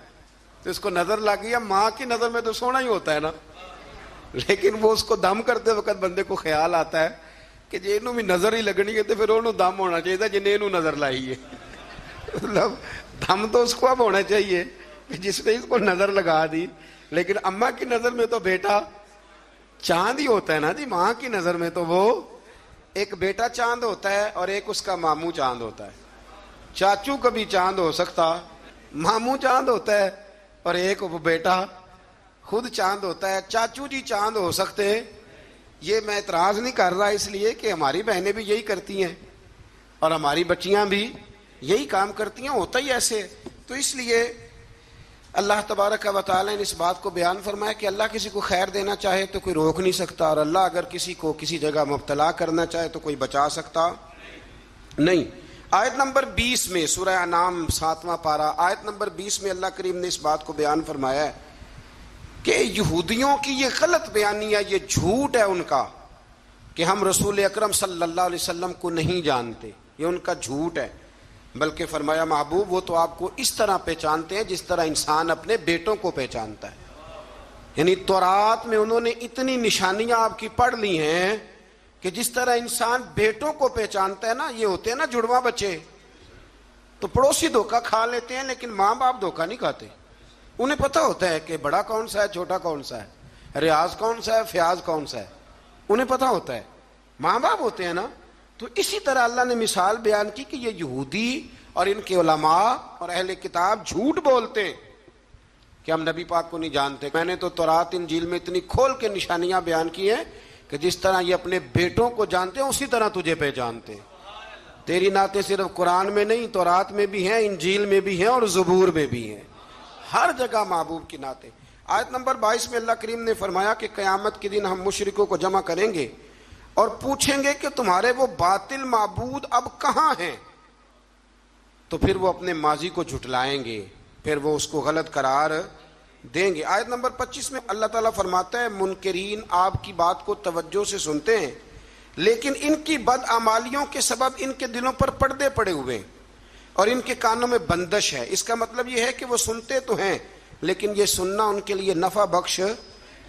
تو اس کو نظر لگ گئی، ماں کی نظر میں تو سونا ہی ہوتا ہے نا، لیکن وہ اس کو دم کرتے وقت بندے کو خیال آتا ہے کہ جی انہوں بھی نظر ہی لگنی ہے تو پھر انہوں دم ہونا چاہیے جنہیں انہوں نظر لائی ہے، مطلب دم تو اس کو اب ہونا چاہیے کہ جس نے اس کو نظر لگا دی۔ لیکن اماں کی نظر میں تو بیٹا چاند ہی ہوتا ہے نا جی، ماں کی نظر میں تو وہ ایک بیٹا چاند ہوتا ہے اور ایک اس کا ماموں چاند ہوتا ہے۔ چاچو کبھی چاند ہو سکتا، ماموں چاند ہوتا ہے، اور ایک وہ بیٹا خود چاند ہوتا ہے۔ چاچو جی چاند ہو سکتے، یہ میں اعتراض نہیں کر رہا، اس لیے کہ ہماری بہنیں بھی یہی کرتی ہیں اور ہماری بچیاں بھی یہی کام کرتی ہیں، ہوتا ہی ایسے۔ تو اس لیے اللہ تبارک و تعالیٰ نے اس بات کو بیان فرمایا کہ اللہ کسی کو خیر دینا چاہے تو کوئی روک نہیں سکتا، اور اللہ اگر کسی کو کسی جگہ مبتلا کرنا چاہے تو کوئی بچا سکتا نہیں۔ آیت نمبر 20 میں سورہ انعام 7واں پارہ آیت نمبر 20 میں اللہ کریم نے اس بات کو بیان فرمایا ہے کہ یہودیوں کی یہ غلط بیانی ہے، یہ جھوٹ ہے ان کا کہ ہم رسول اکرم صلی اللہ علیہ وسلم کو نہیں جانتے، یہ ان کا جھوٹ ہے۔ بلکہ فرمایا محبوب وہ تو آپ کو اس طرح پہچانتے ہیں جس طرح انسان اپنے بیٹوں کو پہچانتا ہے، یعنی تورات میں انہوں نے اتنی نشانیاں آپ کی پڑھ لی ہیں کہ جس طرح انسان بیٹوں کو پہچانتا ہے نا، یہ ہوتے ہیں نا جڑواں بچے، تو پڑوسی دھوکہ کھا لیتے ہیں لیکن ماں باپ دھوکہ نہیں کھاتے، انہیں پتہ ہوتا ہے کہ بڑا کون سا ہے چھوٹا کون سا ہے، ریاض کون سا ہے فیاض کون سا ہے، انہیں پتہ ہوتا ہے، ماں باپ ہوتے ہیں نا۔ تو اسی طرح اللہ نے مثال بیان کی کہ یہ یہودی اور ان کے علماء اور اہل کتاب جھوٹ بولتے ہیں کہ ہم نبی پاک کو نہیں جانتے۔ میں نے تو تورات انجیل میں اتنی کھول کے نشانیاں بیان کی ہیں کہ کہ جس طرح یہ اپنے بیٹوں کو جانتے ہیں اسی طرح تجھے پہچانتے ہیں. تیری نعتیں صرف قرآن میں نہیں، تورات میں بھی ہیں، انجیل میں بھی ہیں اور زبور میں بھی ہیں. ہر جگہ محبوب کی نعتیں. آیت نمبر 22 میں اللہ کریم نے فرمایا کہ قیامت کے دن ہم مشرکوں کو جمع کریں گے اور پوچھیں گے کہ تمہارے وہ باطل معبود اب کہاں ہیں. تو پھر وہ اپنے ماضی کو جھٹلائیں گے، پھر وہ اس کو غلط قرار دیں گے. آیت نمبر 25 میں اللہ تعالیٰ فرماتا ہے منکرین آپ کی بات کو توجہ سے سنتے ہیں لیکن ان کی بدعمالیوں کے سبب ان کے دلوں پر پردے پڑے ہوئے ہیں اور ان کے کانوں میں بندش ہے. اس کا مطلب یہ ہے کہ وہ سنتے تو ہیں لیکن یہ سننا ان کے لیے نفع بخش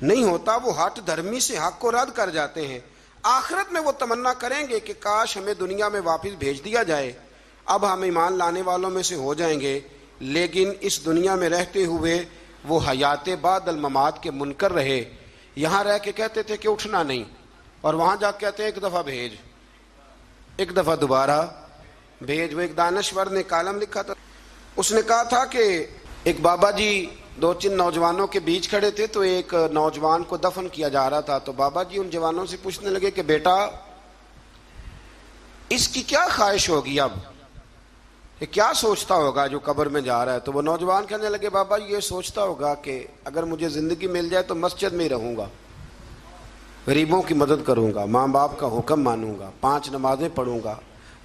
نہیں ہوتا. وہ ہٹ دھرمی سے حق کو رد کر جاتے ہیں. آخرت میں وہ تمنا کریں گے کہ کاش ہمیں دنیا میں واپس بھیج دیا جائے، اب ہم ایمان لانے والوں میں سے ہو جائیں گے. لیکن اس دنیا میں رہتے ہوئے وہ حیات بعد الممات کے منکر رہے. یہاں رہ کے کہتے تھے کہ اٹھنا نہیں، اور وہاں جا کے کہتے ہیں ایک دفعہ بھیج، ایک دفعہ دوبارہ بھیج. وہ ایک دانشور نے کالم لکھا تھا، اس نے کہا تھا کہ ایک بابا جی 2-3 نوجوانوں کے بیچ کھڑے تھے تو ایک نوجوان کو دفن کیا جا رہا تھا. تو بابا جی ان جوانوں سے پوچھنے لگے کہ بیٹا اس کی کیا خواہش ہوگی، اب یہ کیا سوچتا ہوگا جو قبر میں جا رہا ہے. تو وہ نوجوان کہنے لگے بابا یہ سوچتا ہوگا کہ اگر مجھے زندگی مل جائے تو مسجد میں ہی رہوں گا، غریبوں کی مدد کروں گا، ماں باپ کا حکم مانوں گا، 5 نمازیں پڑھوں گا،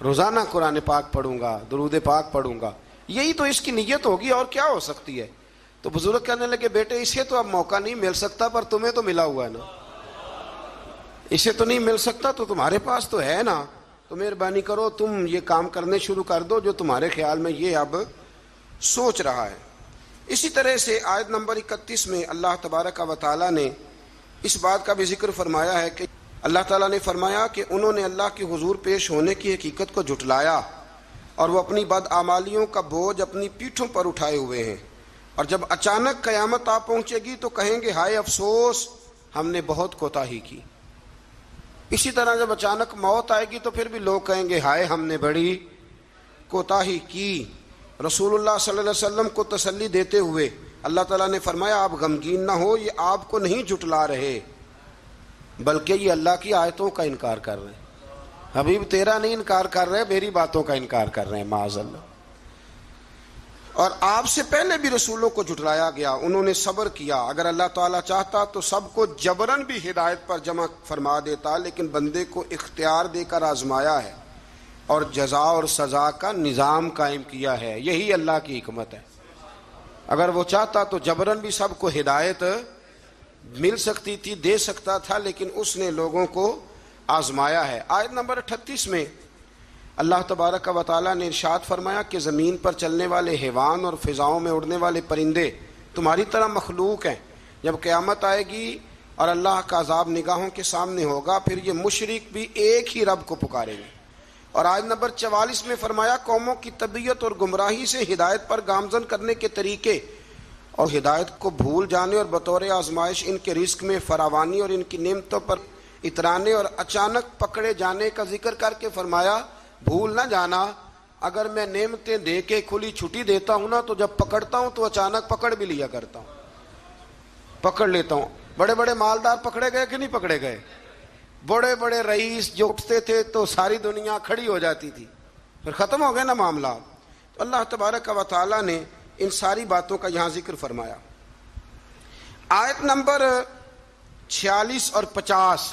روزانہ قرآن پاک پڑھوں گا، درود پاک پڑھوں گا. یہی تو اس کی نیت ہوگی، اور کیا ہو سکتی ہے. تو بزرگ کہنے لگے بیٹے اسے تو اب موقع نہیں مل سکتا پر تمہیں تو ملا ہوا ہے نا. اسے تو نہیں مل سکتا تو تمہارے پاس تو ہے نا، تو مہربانی کرو تم یہ کام کرنے شروع کر دو جو تمہارے خیال میں یہ اب سوچ رہا ہے. اسی طرح سے آیت نمبر 31 میں اللہ تبارک و تعالیٰ نے اس بات کا بھی ذکر فرمایا ہے کہ اللہ تعالیٰ نے فرمایا کہ انہوں نے اللہ کے حضور پیش ہونے کی حقیقت کو جھٹلایا اور وہ اپنی بدعمالیوں کا بوجھ اپنی پیٹھوں پر اٹھائے ہوئے ہیں، اور جب اچانک قیامت آ پہنچے گی تو کہیں گے ہائے افسوس ہم نے بہت کوتاہی کی. اسی طرح جب اچانک موت آئے گی تو پھر بھی لوگ کہیں گے ہائے ہم نے بڑی کوتاہی کی. رسول اللہ صلی اللہ علیہ وسلم کو تسلی دیتے ہوئے اللہ تعالیٰ نے فرمایا آپ غمگین نہ ہو، یہ آپ کو نہیں جھٹلا رہے بلکہ یہ اللہ کی آیتوں کا انکار کر رہے ہیں. حبیب تیرا نہیں انکار کر رہے، میری باتوں کا انکار کر رہے ہیں معاذ اللہ. اور آپ سے پہلے بھی رسولوں کو جھٹلایا گیا، انہوں نے صبر کیا. اگر اللہ تعالیٰ چاہتا تو سب کو جبراً بھی ہدایت پر جمع فرما دیتا، لیکن بندے کو اختیار دے کر آزمایا ہے اور جزا اور سزا کا نظام قائم کیا ہے. یہی اللہ کی حکمت ہے. اگر وہ چاہتا تو جبراً بھی سب کو ہدایت مل سکتی تھی، دے سکتا تھا، لیکن اس نے لوگوں کو آزمایا ہے. آیت نمبر 38 میں اللہ تبارک و تعالیٰ نے ارشاد فرمایا کہ زمین پر چلنے والے حیوان اور فضاؤں میں اڑنے والے پرندے تمہاری طرح مخلوق ہیں. جب قیامت آئے گی اور اللہ کا عذاب نگاہوں کے سامنے ہوگا پھر یہ مشرک بھی ایک ہی رب کو پکاریں گے. اور آیت نمبر 44 میں فرمایا قوموں کی طبیعت اور گمراہی سے ہدایت پر گامزن کرنے کے طریقے اور ہدایت کو بھول جانے اور بطور آزمائش ان کے رزق میں فراوانی اور ان کی نعمتوں پر اترانے اور اچانک پکڑے جانے کا ذکر کر کے فرمایا بھول نہ جانا اگر میں نعمتیں دے کے کھلی چھٹی دیتا ہوں نا تو جب پکڑتا ہوں تو اچانک پکڑ بھی لیا کرتا ہوں، پکڑ لیتا ہوں. بڑے بڑے مالدار پکڑے گئے کہ نہیں پکڑے گئے؟ بڑے بڑے رئیس جو اٹھتے تھے تو ساری دنیا کھڑی ہو جاتی تھی، پھر ختم ہو گئے نا معاملہ. تو اللہ تبارک و تعالیٰ نے ان ساری باتوں کا یہاں ذکر فرمایا. آیت نمبر 46 اور 50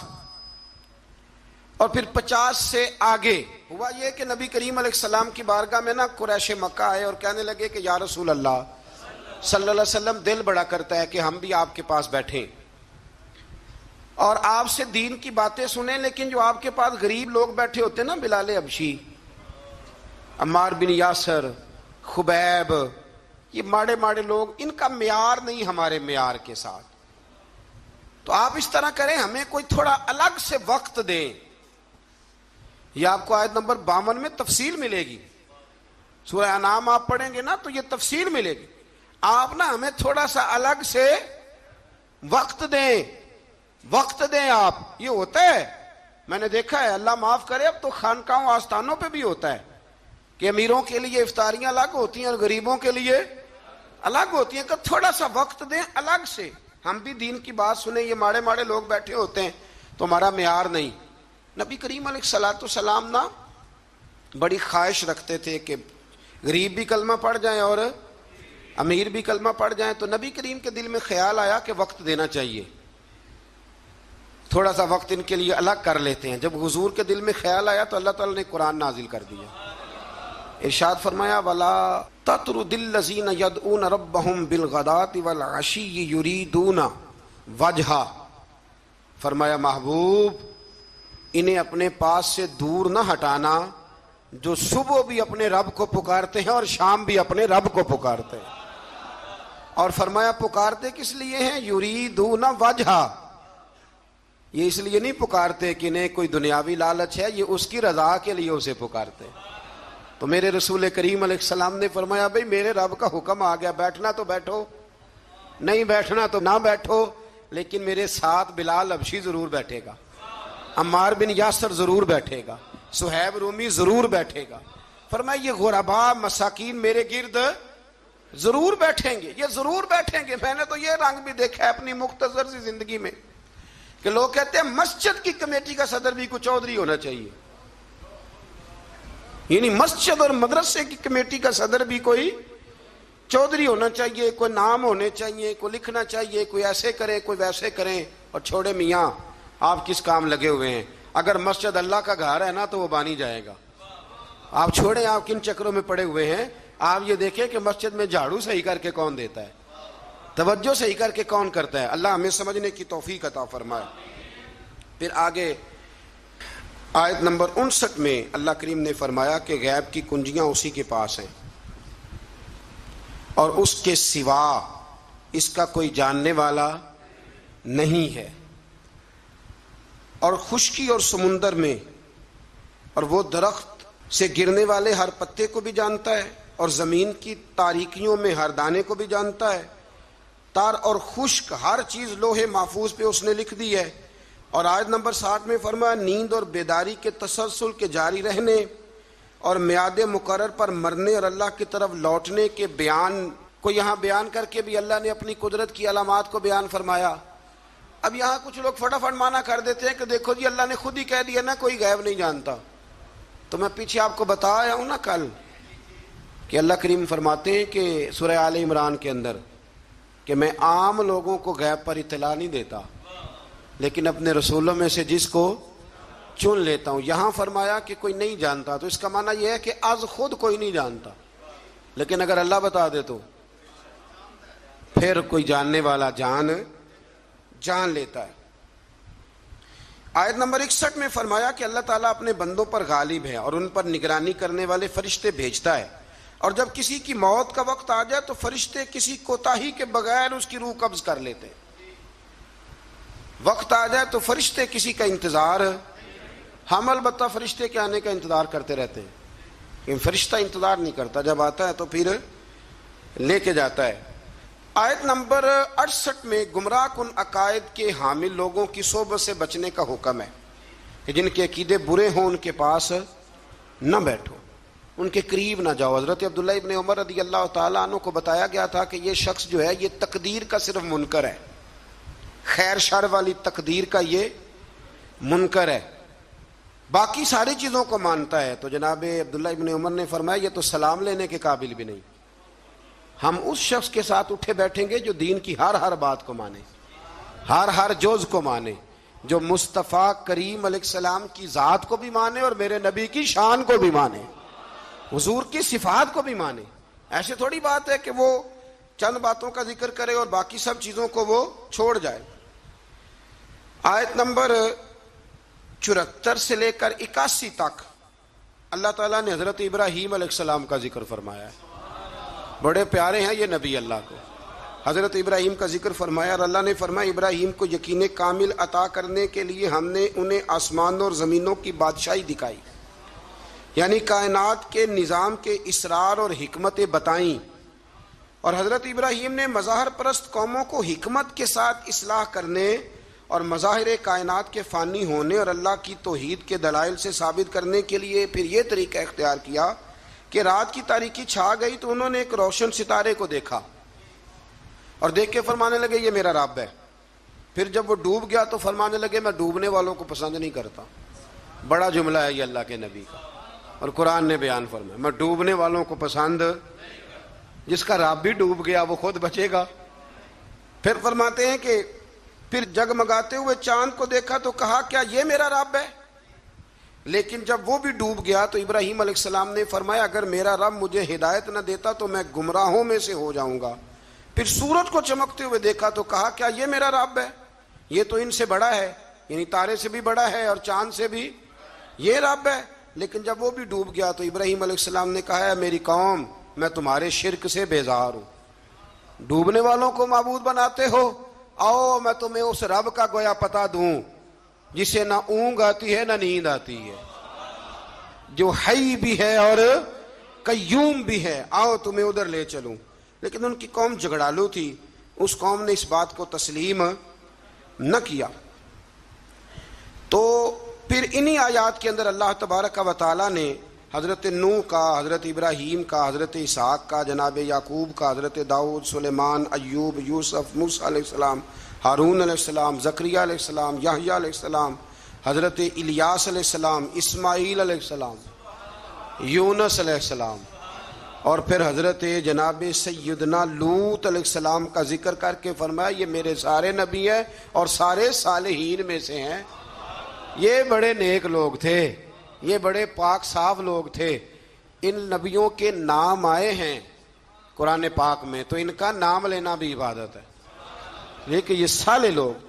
اور پھر 50 سے آگے ہوا یہ کہ نبی کریم علیہ السلام کی بارگاہ میں نا قریش مکہ آئے اور کہنے لگے کہ یا رسول اللہ صلی اللہ علیہ وسلم دل بڑا کرتا ہے کہ ہم بھی آپ کے پاس بیٹھیں اور آپ سے دین کی باتیں سنیں، لیکن جو آپ کے پاس غریب لوگ بیٹھے ہوتے ہیں نا، بلال حبشی، عمار بن یاسر، خبیب، یہ ماڑے ماڑے لوگ، ان کا معیار نہیں ہمارے معیار کے ساتھ. تو آپ اس طرح کریں ہمیں کوئی تھوڑا الگ سے وقت دیں. یہ آپ کو آیت نمبر 52 میں تفصیل ملے گی. سورہ انعام آپ پڑھیں گے نا تو یہ تفصیل ملے گی. آپ نا ہمیں تھوڑا سا الگ سے وقت دیں، وقت دیں. آپ یہ ہوتا ہے، میں نے دیکھا ہے، اللہ معاف کرے، اب تو خانقاہوں آستانوں پہ بھی ہوتا ہے کہ امیروں کے لیے افطاریاں الگ ہوتی ہیں اور غریبوں کے لیے الگ ہوتی ہیں. کہ تھوڑا سا وقت دیں الگ سے، ہم بھی دین کی بات سنیں. یہ ماڑے ماڑے لوگ بیٹھے ہوتے ہیں تمہارا معیار نہیں. نبی کریم علیہ الصلوۃ والسلام نا بڑی خواہش رکھتے تھے کہ غریب بھی کلمہ پڑھ جائیں اور امیر بھی کلمہ پڑھ جائیں. تو نبی کریم کے دل میں خیال آیا کہ وقت دینا چاہیے, تھوڑا سا وقت ان کے لیے الگ کر لیتے ہیں. جب حضور کے دل میں خیال آیا تو اللہ تعالیٰ نے قرآن نازل کر دیا. ارشاد فرمایا وَلَا تَطْرُدِ الَّذِينَ يَدْعُونَ رَبَّهُمْ بِالْغَدَاةِ وَالْعَشِيِّ يُرِيدُونَ وَجْهَهُ. فرمایا محبوب انہیں اپنے پاس سے دور نہ ہٹانا جو صبح بھی اپنے رب کو پکارتے ہیں اور شام بھی اپنے رب کو پکارتے ہیں. اور فرمایا پکارتے کس لیے ہیں؟ یریدون وجہا. یہ اس لیے نہیں پکارتے کہ انہیں کوئی دنیاوی لالچ ہے, یہ اس کی رضا کے لیے اسے پکارتے ہیں. تو میرے رسول کریم علیہ السلام نے فرمایا بھئی میرے رب کا حکم آ گیا, بیٹھنا تو بیٹھو, نہیں بیٹھنا تو نہ بیٹھو, لیکن میرے ساتھ بلال حبشی ضرور بیٹھے گا, عمار بن یاسر ضرور بیٹھے گا, صہیب رومی ضرور بیٹھے گا. فرمایا یہ غربا مساکین میرے گرد ضرور بیٹھیں گے, یہ ضرور بیٹھیں گے. میں نے تو یہ رنگ بھی دیکھا ہے اپنی مختصر سی زندگی میں کہ لوگ کہتے ہیں مسجد کی کمیٹی کا صدر بھی کوئی چودھری ہونا چاہیے, یعنی مسجد اور مدرسے کی کمیٹی کا صدر بھی کوئی چودھری ہونا چاہیے, کوئی نام ہونے چاہیے, کوئی لکھنا چاہیے, کوئی ایسے کریں کوئی ویسے کریں. اور چھوڑے میاں آپ کس کام لگے ہوئے ہیں؟ اگر مسجد اللہ کا گھر ہے نا تو وہ بانی جائے گا. آپ چھوڑیں آپ کن چکروں میں پڑے ہوئے ہیں. آپ یہ دیکھیں کہ مسجد میں جھاڑو صحیح کر کے کون دیتا ہے, توجہ صحیح کر کے کون کرتا ہے. اللہ ہمیں سمجھنے کی توفیق عطا فرمائے. پھر آگے آیت نمبر 59 میں اللہ کریم نے فرمایا کہ غیب کی کنجیاں اسی کے پاس ہیں اور اس کے سوا اس کا کوئی جاننے والا نہیں ہے. اور خشکی اور سمندر میں اور وہ درخت سے گرنے والے ہر پتے کو بھی جانتا ہے اور زمین کی تاریکیوں میں ہر دانے کو بھی جانتا ہے. تار اور خشک ہر چیز لوح محفوظ پہ اس نے لکھ دی ہے. اور آیت نمبر 60 میں فرمایا نیند اور بیداری کے تسلسل کے جاری رہنے اور میعاد مقرر پر مرنے اور اللہ کی طرف لوٹنے کے بیان کو یہاں بیان کر کے بھی اللہ نے اپنی قدرت کی علامات کو بیان فرمایا. اب یہاں کچھ لوگ فٹافٹ مانا کر دیتے ہیں کہ دیکھو جی اللہ نے خود ہی کہہ دیا نا کوئی غیب نہیں جانتا. تو میں پیچھے آپ کو بتایا ہوں نا کل کہ اللہ کریم فرماتے ہیں کہ سورہ آل عمران کے اندر کہ میں عام لوگوں کو غیب پر اطلاع نہیں دیتا لیکن اپنے رسولوں میں سے جس کو چن لیتا ہوں. یہاں فرمایا کہ کوئی نہیں جانتا تو اس کا معنی یہ ہے کہ از خود کوئی نہیں جانتا, لیکن اگر اللہ بتا دے تو پھر کوئی جاننے والا جان لیتا ہے. آیت نمبر 61 میں فرمایا کہ اللہ تعالیٰ اپنے بندوں پر غالب ہے اور ان پر نگرانی کرنے والے فرشتے بھیجتا ہے, اور جب کسی کی موت کا وقت آ جائے تو فرشتے کسی کوتاہی کے بغیر اس کی روح قبض کر لیتے. وقت آ جائے تو فرشتے کسی کا انتظار, ہم البتہ فرشتے کے آنے کا انتظار کرتے رہتے ہیں, لیکن فرشتہ انتظار نہیں کرتا, جب آتا ہے تو پھر لے کے جاتا ہے. آیت نمبر 68 میں گمراہ کن عقائد کے حامل لوگوں کی صحبت سے بچنے کا حکم ہے کہ جن کے عقیدے برے ہوں ان کے پاس نہ بیٹھو, ان کے قریب نہ جاؤ. حضرت عبداللہ ابن عمر رضی اللہ تعالیٰ عنہ کو بتایا گیا تھا کہ یہ شخص جو ہے یہ تقدیر کا صرف منکر ہے, خیر شر والی تقدیر کا یہ منکر ہے, باقی ساری چیزوں کو مانتا ہے. تو جناب عبداللہ ابن عمر نے فرمایا یہ تو سلام لینے کے قابل بھی نہیں. ہم اس شخص کے ساتھ اٹھے بیٹھیں گے جو دین کی ہر بات کو مانے, ہر جوز کو مانے, جو مصطفیٰ کریم علیہ السلام کی ذات کو بھی مانے اور میرے نبی کی شان کو بھی مانے, حضور کی صفات کو بھی مانے. ایسے تھوڑی بات ہے کہ وہ چند باتوں کا ذکر کرے اور باقی سب چیزوں کو وہ چھوڑ جائے. آیت نمبر 74 سے لے کر 81 تک اللہ تعالیٰ نے حضرت ابراہیم علیہ السلام کا ذکر فرمایا ہے. بڑے پیارے ہیں یہ نبی اللہ کو. حضرت ابراہیم کا ذکر فرمایا اور اللہ نے فرمایا ابراہیم کو یقین کامل عطا کرنے کے لیے ہم نے انہیں آسمانوں اور زمینوں کی بادشاہی دکھائی, یعنی کائنات کے نظام کے اسرار اور حکمتیں بتائیں. اور حضرت ابراہیم نے مظاہر پرست قوموں کو حکمت کے ساتھ اصلاح کرنے اور مظاہر کائنات کے فانی ہونے اور اللہ کی توحید کے دلائل سے ثابت کرنے کے لیے پھر یہ طریقہ اختیار کیا کہ رات کی تاریکی چھا گئی تو انہوں نے ایک روشن ستارے کو دیکھا اور دیکھ کے فرمانے لگے یہ میرا رب ہے. پھر جب وہ ڈوب گیا تو فرمانے لگے میں ڈوبنے والوں کو پسند نہیں کرتا. بڑا جملہ ہے یہ اللہ کے نبی کا، اور قرآن نے بیان فرمایا میں ڈوبنے والوں کو پسند. جس کا رب بھی ڈوب گیا وہ خود بچے گا. پھر فرماتے ہیں کہ پھر جگمگاتے ہوئے چاند کو دیکھا تو کہا کیا یہ میرا رب ہے؟ لیکن جب وہ بھی ڈوب گیا تو ابراہیم علیہ السلام نے فرمایا اگر میرا رب مجھے ہدایت نہ دیتا تو میں گمراہوں میں سے ہو جاؤں گا. پھر سورج کو چمکتے ہوئے دیکھا تو کہا کیا یہ میرا رب ہے؟ یہ تو ان سے بڑا ہے، یعنی تارے سے بھی بڑا ہے اور چاند سے بھی، یہ رب ہے. لیکن جب وہ بھی ڈوب گیا تو ابراہیم علیہ السلام نے کہا ہے میری قوم میں تمہارے شرک سے بیزار ہوں. ڈوبنے والوں کو معبود بناتے ہو، آؤ میں تمہیں اس رب کا گویا پتہ دوں جسے نہ اونگ آتی ہے نہ نیند آتی ہے، جو حی بھی ہے اور قیوم بھی ہے، آؤ تمہیں ادھر لے چلوں. لیکن ان کی قوم جھگڑالو تھی، اس قوم نے اس بات کو تسلیم نہ کیا. تو پھر انہی آیات کے اندر اللہ تبارک و تعالیٰ نے حضرت نوح کا، حضرت ابراہیم کا، حضرت اسحاق کا، جناب یعقوب کا، حضرت داؤد، سلیمان، ایوب، یوسف، موسیٰ علیہ السلام، ہارون علیہ السلام، زکریا علیہ السلام، یحییٰ علیہ السلام، حضرت الیاس علیہ السلام، اسماعیل علیہ السلام، یونس علیہ السلام، اور پھر حضرت جناب سیدنا لوط علیہ السلام کا ذکر کر کے فرمایا یہ میرے سارے نبی ہیں اور سارے صالحین میں سے ہیں. یہ بڑے نیک لوگ تھے، یہ بڑے پاک صاف لوگ تھے. ان نبیوں کے نام آئے ہیں قرآن پاک میں تو ان کا نام لینا بھی عبادت ہے. لیکن یہ صالح لوگ،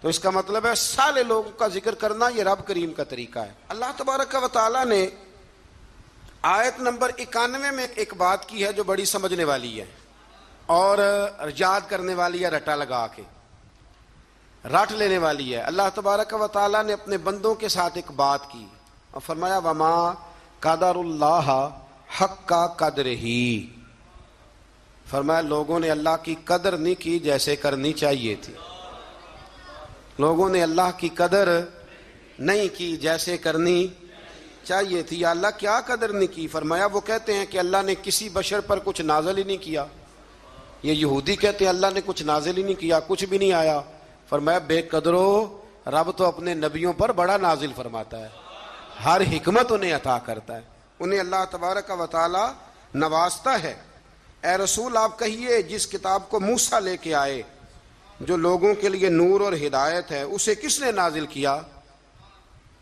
تو اس کا مطلب ہے صالح لوگوں کا ذکر کرنا یہ رب کریم کا طریقہ ہے. اللہ تبارک و تعالیٰ نے آیت نمبر 91 میں ایک بات کی ہے جو بڑی سمجھنے والی ہے اور یاد کرنے والی ہے، رٹا لگا کے رٹ لینے والی ہے. اللہ تبارک و تعالیٰ نے اپنے بندوں کے ساتھ ایک بات کی اور فرمایا وما قدر اللہ حق کا قدر ہی. فرمایا لوگوں نے اللہ کی قدر نہیں کی جیسے کرنی چاہیے تھی. لوگوں نے اللہ کی قدر نہیں کی جیسے کرنی چاہیے تھی. یا اللہ کیا قدر نہیں کی؟ فرمایا وہ کہتے ہیں کہ اللہ نے کسی بشر پر کچھ نازل ہی نہیں کیا. یہ یہودی کہتے ہیں اللہ نے کچھ نازل ہی نہیں کیا، کچھ بھی نہیں آیا. فرمایا بے قدرو، رب تو اپنے نبیوں پر بڑا نازل فرماتا ہے، ہر حکمت انہیں عطا کرتا ہے، انہیں اللہ تبارک و تعالی نوازتا ہے. اے رسول آپ کہیے جس کتاب کو موسیٰ لے کے آئے جو لوگوں کے لیے نور اور ہدایت ہے اسے کس نے نازل کیا؟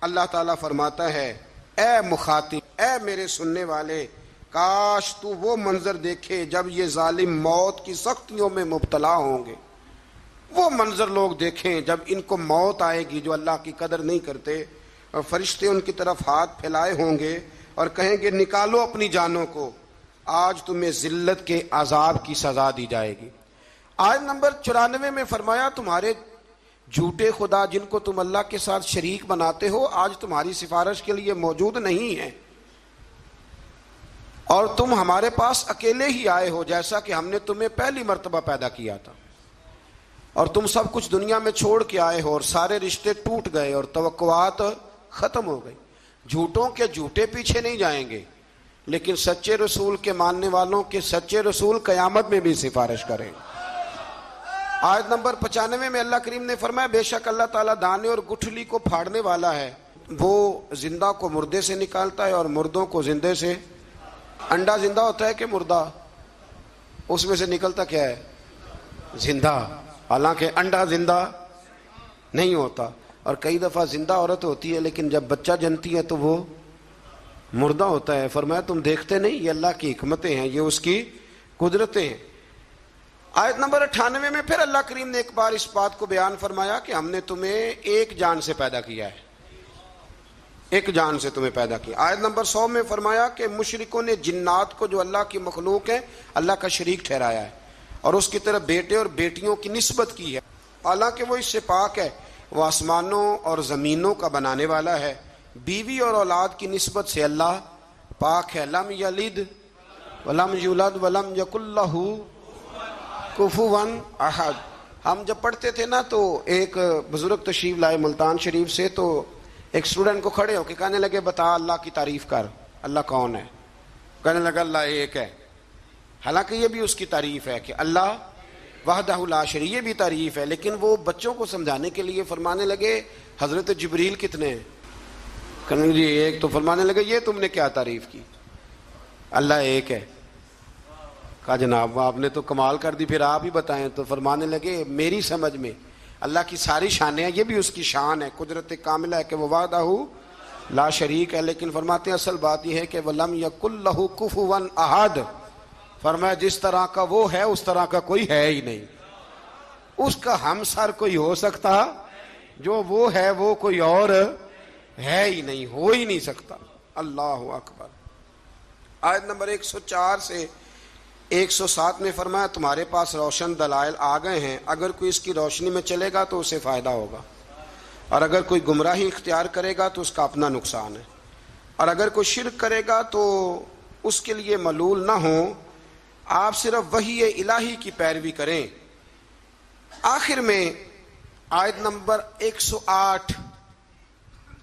اللہ تعالیٰ فرماتا ہے اے مخاطب، اے میرے سننے والے، کاش تو وہ منظر دیکھے جب یہ ظالم موت کی سختیوں میں مبتلا ہوں گے. وہ منظر لوگ دیکھیں جب ان کو موت آئے گی جو اللہ کی قدر نہیں کرتے، اور فرشتے ان کی طرف ہاتھ پھیلائے ہوں گے اور کہیں گے نکالو اپنی جانوں کو، آج تمہیں ذلت کے عذاب کی سزا دی جائے گی. آیت نمبر 94 میں فرمایا تمہارے جھوٹے خدا جن کو تم اللہ کے ساتھ شریک بناتے ہو آج تمہاری سفارش کے لیے موجود نہیں ہیں، اور تم ہمارے پاس اکیلے ہی آئے ہو جیسا کہ ہم نے تمہیں پہلی مرتبہ پیدا کیا تھا، اور تم سب کچھ دنیا میں چھوڑ کے آئے ہو اور سارے رشتے ٹوٹ گئے اور توقعات ختم ہو گئی. جھوٹوں کے جھوٹے پیچھے نہیں جائیں گے، لیکن سچے رسول کے ماننے والوں کے سچے رسول قیامت میں بھی سفارش کریں. آیت نمبر 95 میں اللہ کریم نے فرمایا بے شک اللہ تعالیٰ دانے اور گٹھلی کو پھاڑنے والا ہے، وہ زندہ کو مردے سے نکالتا ہے اور مردوں کو زندے سے. انڈا زندہ ہوتا ہے کہ مردہ؟ اس میں سے نکلتا کیا ہے؟ زندہ. حالانکہ انڈا زندہ نہیں ہوتا، اور کئی دفعہ زندہ عورت ہوتی ہے لیکن جب بچہ جنتی ہے تو وہ مردہ ہوتا ہے. فرمایا تم دیکھتے نہیں، یہ اللہ کی حکمتیں ہیں، یہ اس کی قدرتیں ہیں. آیت نمبر 98 میں پھر اللہ کریم نے ایک بار اس بات کو بیان فرمایا کہ ہم نے تمہیں ایک جان سے پیدا کیا ہے، ایک جان سے تمہیں پیدا کیا. آیت نمبر 100 میں فرمایا کہ مشرکوں نے جنات کو جو اللہ کی مخلوق ہے اللہ کا شریک ٹھہرایا ہے اور اس کی طرف بیٹے اور بیٹیوں کی نسبت کی ہے، حالانکہ وہ اس سے پاک ہے. وہ آسمانوں اور زمینوں کا بنانے والا ہے. بیوی اور اولاد کی نسبت سے اللہ پاک ہے. لم یلد ولم یولد ولم یکن لہ کفوا احد. ہم جب پڑھتے تھے نا تو ایک بزرگ تشریف لائے ملتان شریف سے، تو ایک اسٹوڈنٹ کو کھڑے ہو کے کہنے لگے بتا اللہ کی تعریف کر، اللہ کون ہے؟ کہنے لگا اللہ ایک ہے. حالانکہ یہ بھی اس کی تعریف ہے کہ اللہ وحدہ لا شریک، یہ بھی تعریف ہے، لیکن وہ بچوں کو سمجھانے کے لیے فرمانے لگے حضرت جبریل کتنے ہیں؟ کہنے جی ایک، تو فرمانے لگے یہ تم نے کیا تعریف کی، اللہ ایک ہے۔ کہا جناب آپ نے تو کمال کر دی، پھر آپ ہی بتائیں۔ تو فرمانے لگے میری سمجھ میں اللہ کی ساری شانیں ہیں، یہ بھی اس کی شان ہے، قدرت کاملہ ہے کہ وہ وحدہ لا شریک ہے، لیکن فرماتے ہیں اصل بات یہ ہے کہ وَلَمْ يَكُنْ لَهُ كُفُوًا أَحَدٌ، فرمایا جس طرح کا وہ ہے اس طرح کا کوئی ہے ہی نہیں، اس کا ہمسر کوئی ہو سکتا، جو وہ ہے وہ کوئی اور ہے ہی نہیں، ہو ہی نہیں سکتا۔ اللہ اکبر۔ آیت نمبر 104 سے 107 میں فرمایا تمہارے پاس روشن دلائل آ گئے ہیں، اگر کوئی اس کی روشنی میں چلے گا تو اسے فائدہ ہوگا، اور اگر کوئی گمراہی اختیار کرے گا تو اس کا اپنا نقصان ہے، اور اگر کوئی شرک کرے گا تو اس کے لیے ملول نہ ہو، آپ صرف وحی الہی کی پیروی کریں۔ آخر میں آیت نمبر 108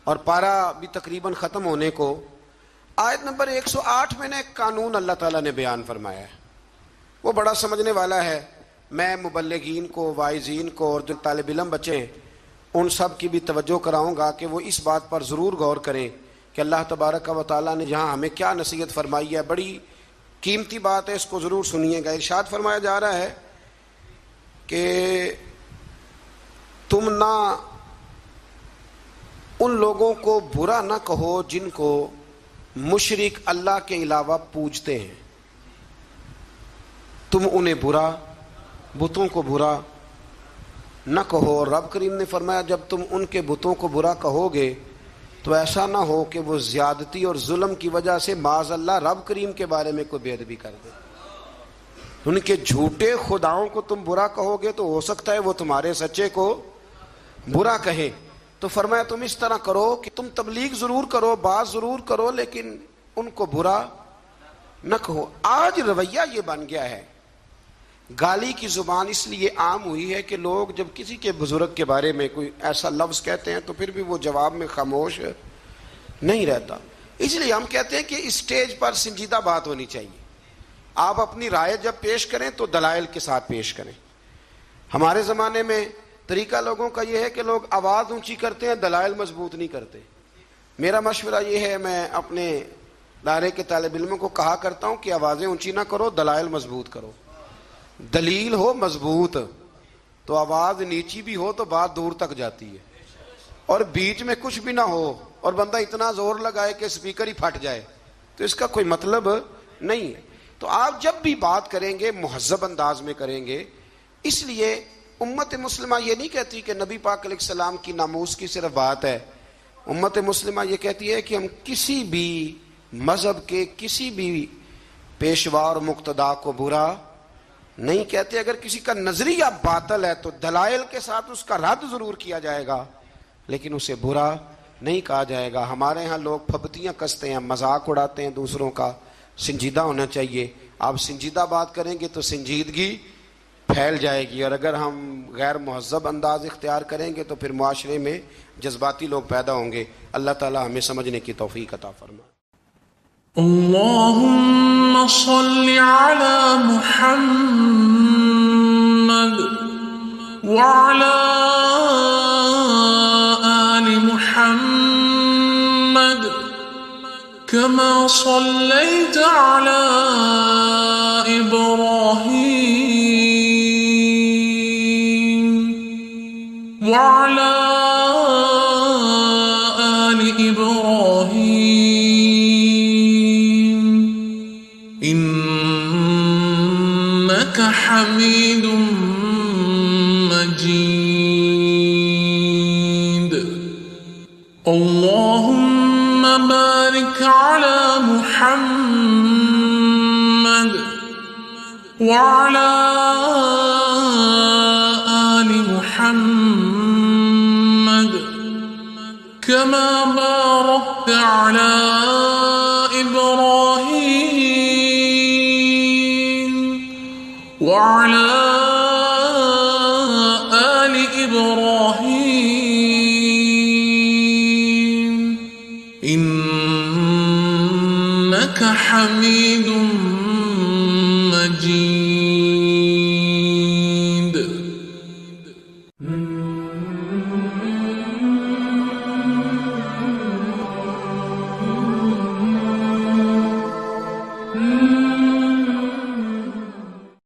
اور پارہ بھی تقریباً ختم ہونے کو، آیت نمبر 108 میں نے ایک قانون اللہ تعالیٰ نے بیان فرمایا ہے، وہ بڑا سمجھنے والا ہے۔ میں مبلغین کو، واعظین کو اور جو طالب علم بچے ہیں ان سب کی بھی توجہ کراؤں گا کہ وہ اس بات پر ضرور غور کریں کہ اللہ تبارک و تعالیٰ نے جہاں ہمیں کیا نصیحت فرمائی ہے، بڑی قیمتی بات ہے، اس کو ضرور سنیے گا۔ ارشاد فرمایا جا رہا ہے کہ تم نہ ان لوگوں کو برا نہ کہو جن کو مشرک اللہ کے علاوہ پوجتے ہیں، تم انہیں برا، بتوں کو برا نہ کہو۔ اور رب کریم نے فرمایا جب تم ان کے بتوں کو برا کہو گے تو ایسا نہ ہو کہ وہ زیادتی اور ظلم کی وجہ سے معاذ اللہ رب کریم کے بارے میں کوئی بے ادبی کر دے۔ ان کے جھوٹے خداؤں کو تم برا کہو گے تو ہو سکتا ہے وہ تمہارے سچے کو برا کہے۔ تو فرمایا تم اس طرح کرو کہ تم تبلیغ ضرور کرو، بات ضرور کرو، لیکن ان کو برا نہ کہو۔ آج رویہ یہ بن گیا ہے، گالی کی زبان اس لیے عام ہوئی ہے کہ لوگ جب کسی کے بزرگ کے بارے میں کوئی ایسا لفظ کہتے ہیں تو پھر بھی وہ جواب میں خاموش نہیں رہتا۔ اس لیے ہم کہتے ہیں کہ اسٹیج پر سنجیدہ بات ہونی چاہیے، آپ اپنی رائے جب پیش کریں تو دلائل کے ساتھ پیش کریں۔ ہمارے زمانے میں طریقہ لوگوں کا یہ ہے کہ لوگ آواز اونچی کرتے ہیں، دلائل مضبوط نہیں کرتے۔ میرا مشورہ یہ ہے، میں اپنے دائرے کے طالب علموں کو کہا کرتا ہوں کہ آوازیں اونچی نہ کرو، دلائل مضبوط کرو۔ دلیل ہو مضبوط تو آواز نیچی بھی ہو تو بات دور تک جاتی ہے، اور بیچ میں کچھ بھی نہ ہو اور بندہ اتنا زور لگائے کہ اسپیکر ہی پھٹ جائے تو اس کا کوئی مطلب نہیں ہے۔ تو آپ جب بھی بات کریں گے مہذب انداز میں کریں گے۔ اس لیے امت مسلمہ یہ نہیں کہتی کہ نبی پاک علیہ السلام کی ناموس کی صرف بات ہے، امت مسلمہ یہ کہتی ہے کہ ہم کسی بھی مذہب کے کسی بھی پیشوا اور مقتدا کو برا نہیں کہتے۔ اگر کسی کا نظریہ باطل ہے تو دلائل کے ساتھ اس کا رد ضرور کیا جائے گا، لیکن اسے برا نہیں کہا جائے گا۔ ہمارے ہاں لوگ پھبتیاں کستے ہیں، مذاق اڑاتے ہیں دوسروں کا، سنجیدہ ہونا چاہیے۔ آپ سنجیدہ بات کریں گے تو سنجیدگی پھیل جائے گی، اور اگر ہم غیر مہذب انداز اختیار کریں گے تو پھر معاشرے میں جذباتی لوگ پیدا ہوں گے۔ اللہ تعالی ہمیں سمجھنے کی توفیق عطا فرمائے۔ اللهم صل على محمد وعلى آل محمد كما صليت على إبراهيم وعلى آل إبراهيم إنك حميد مجيد۔ اللهم بارك على محمد وعلى آل محمد كما باركت على إبراهيم وعلى آل إبراهيم إنك حميد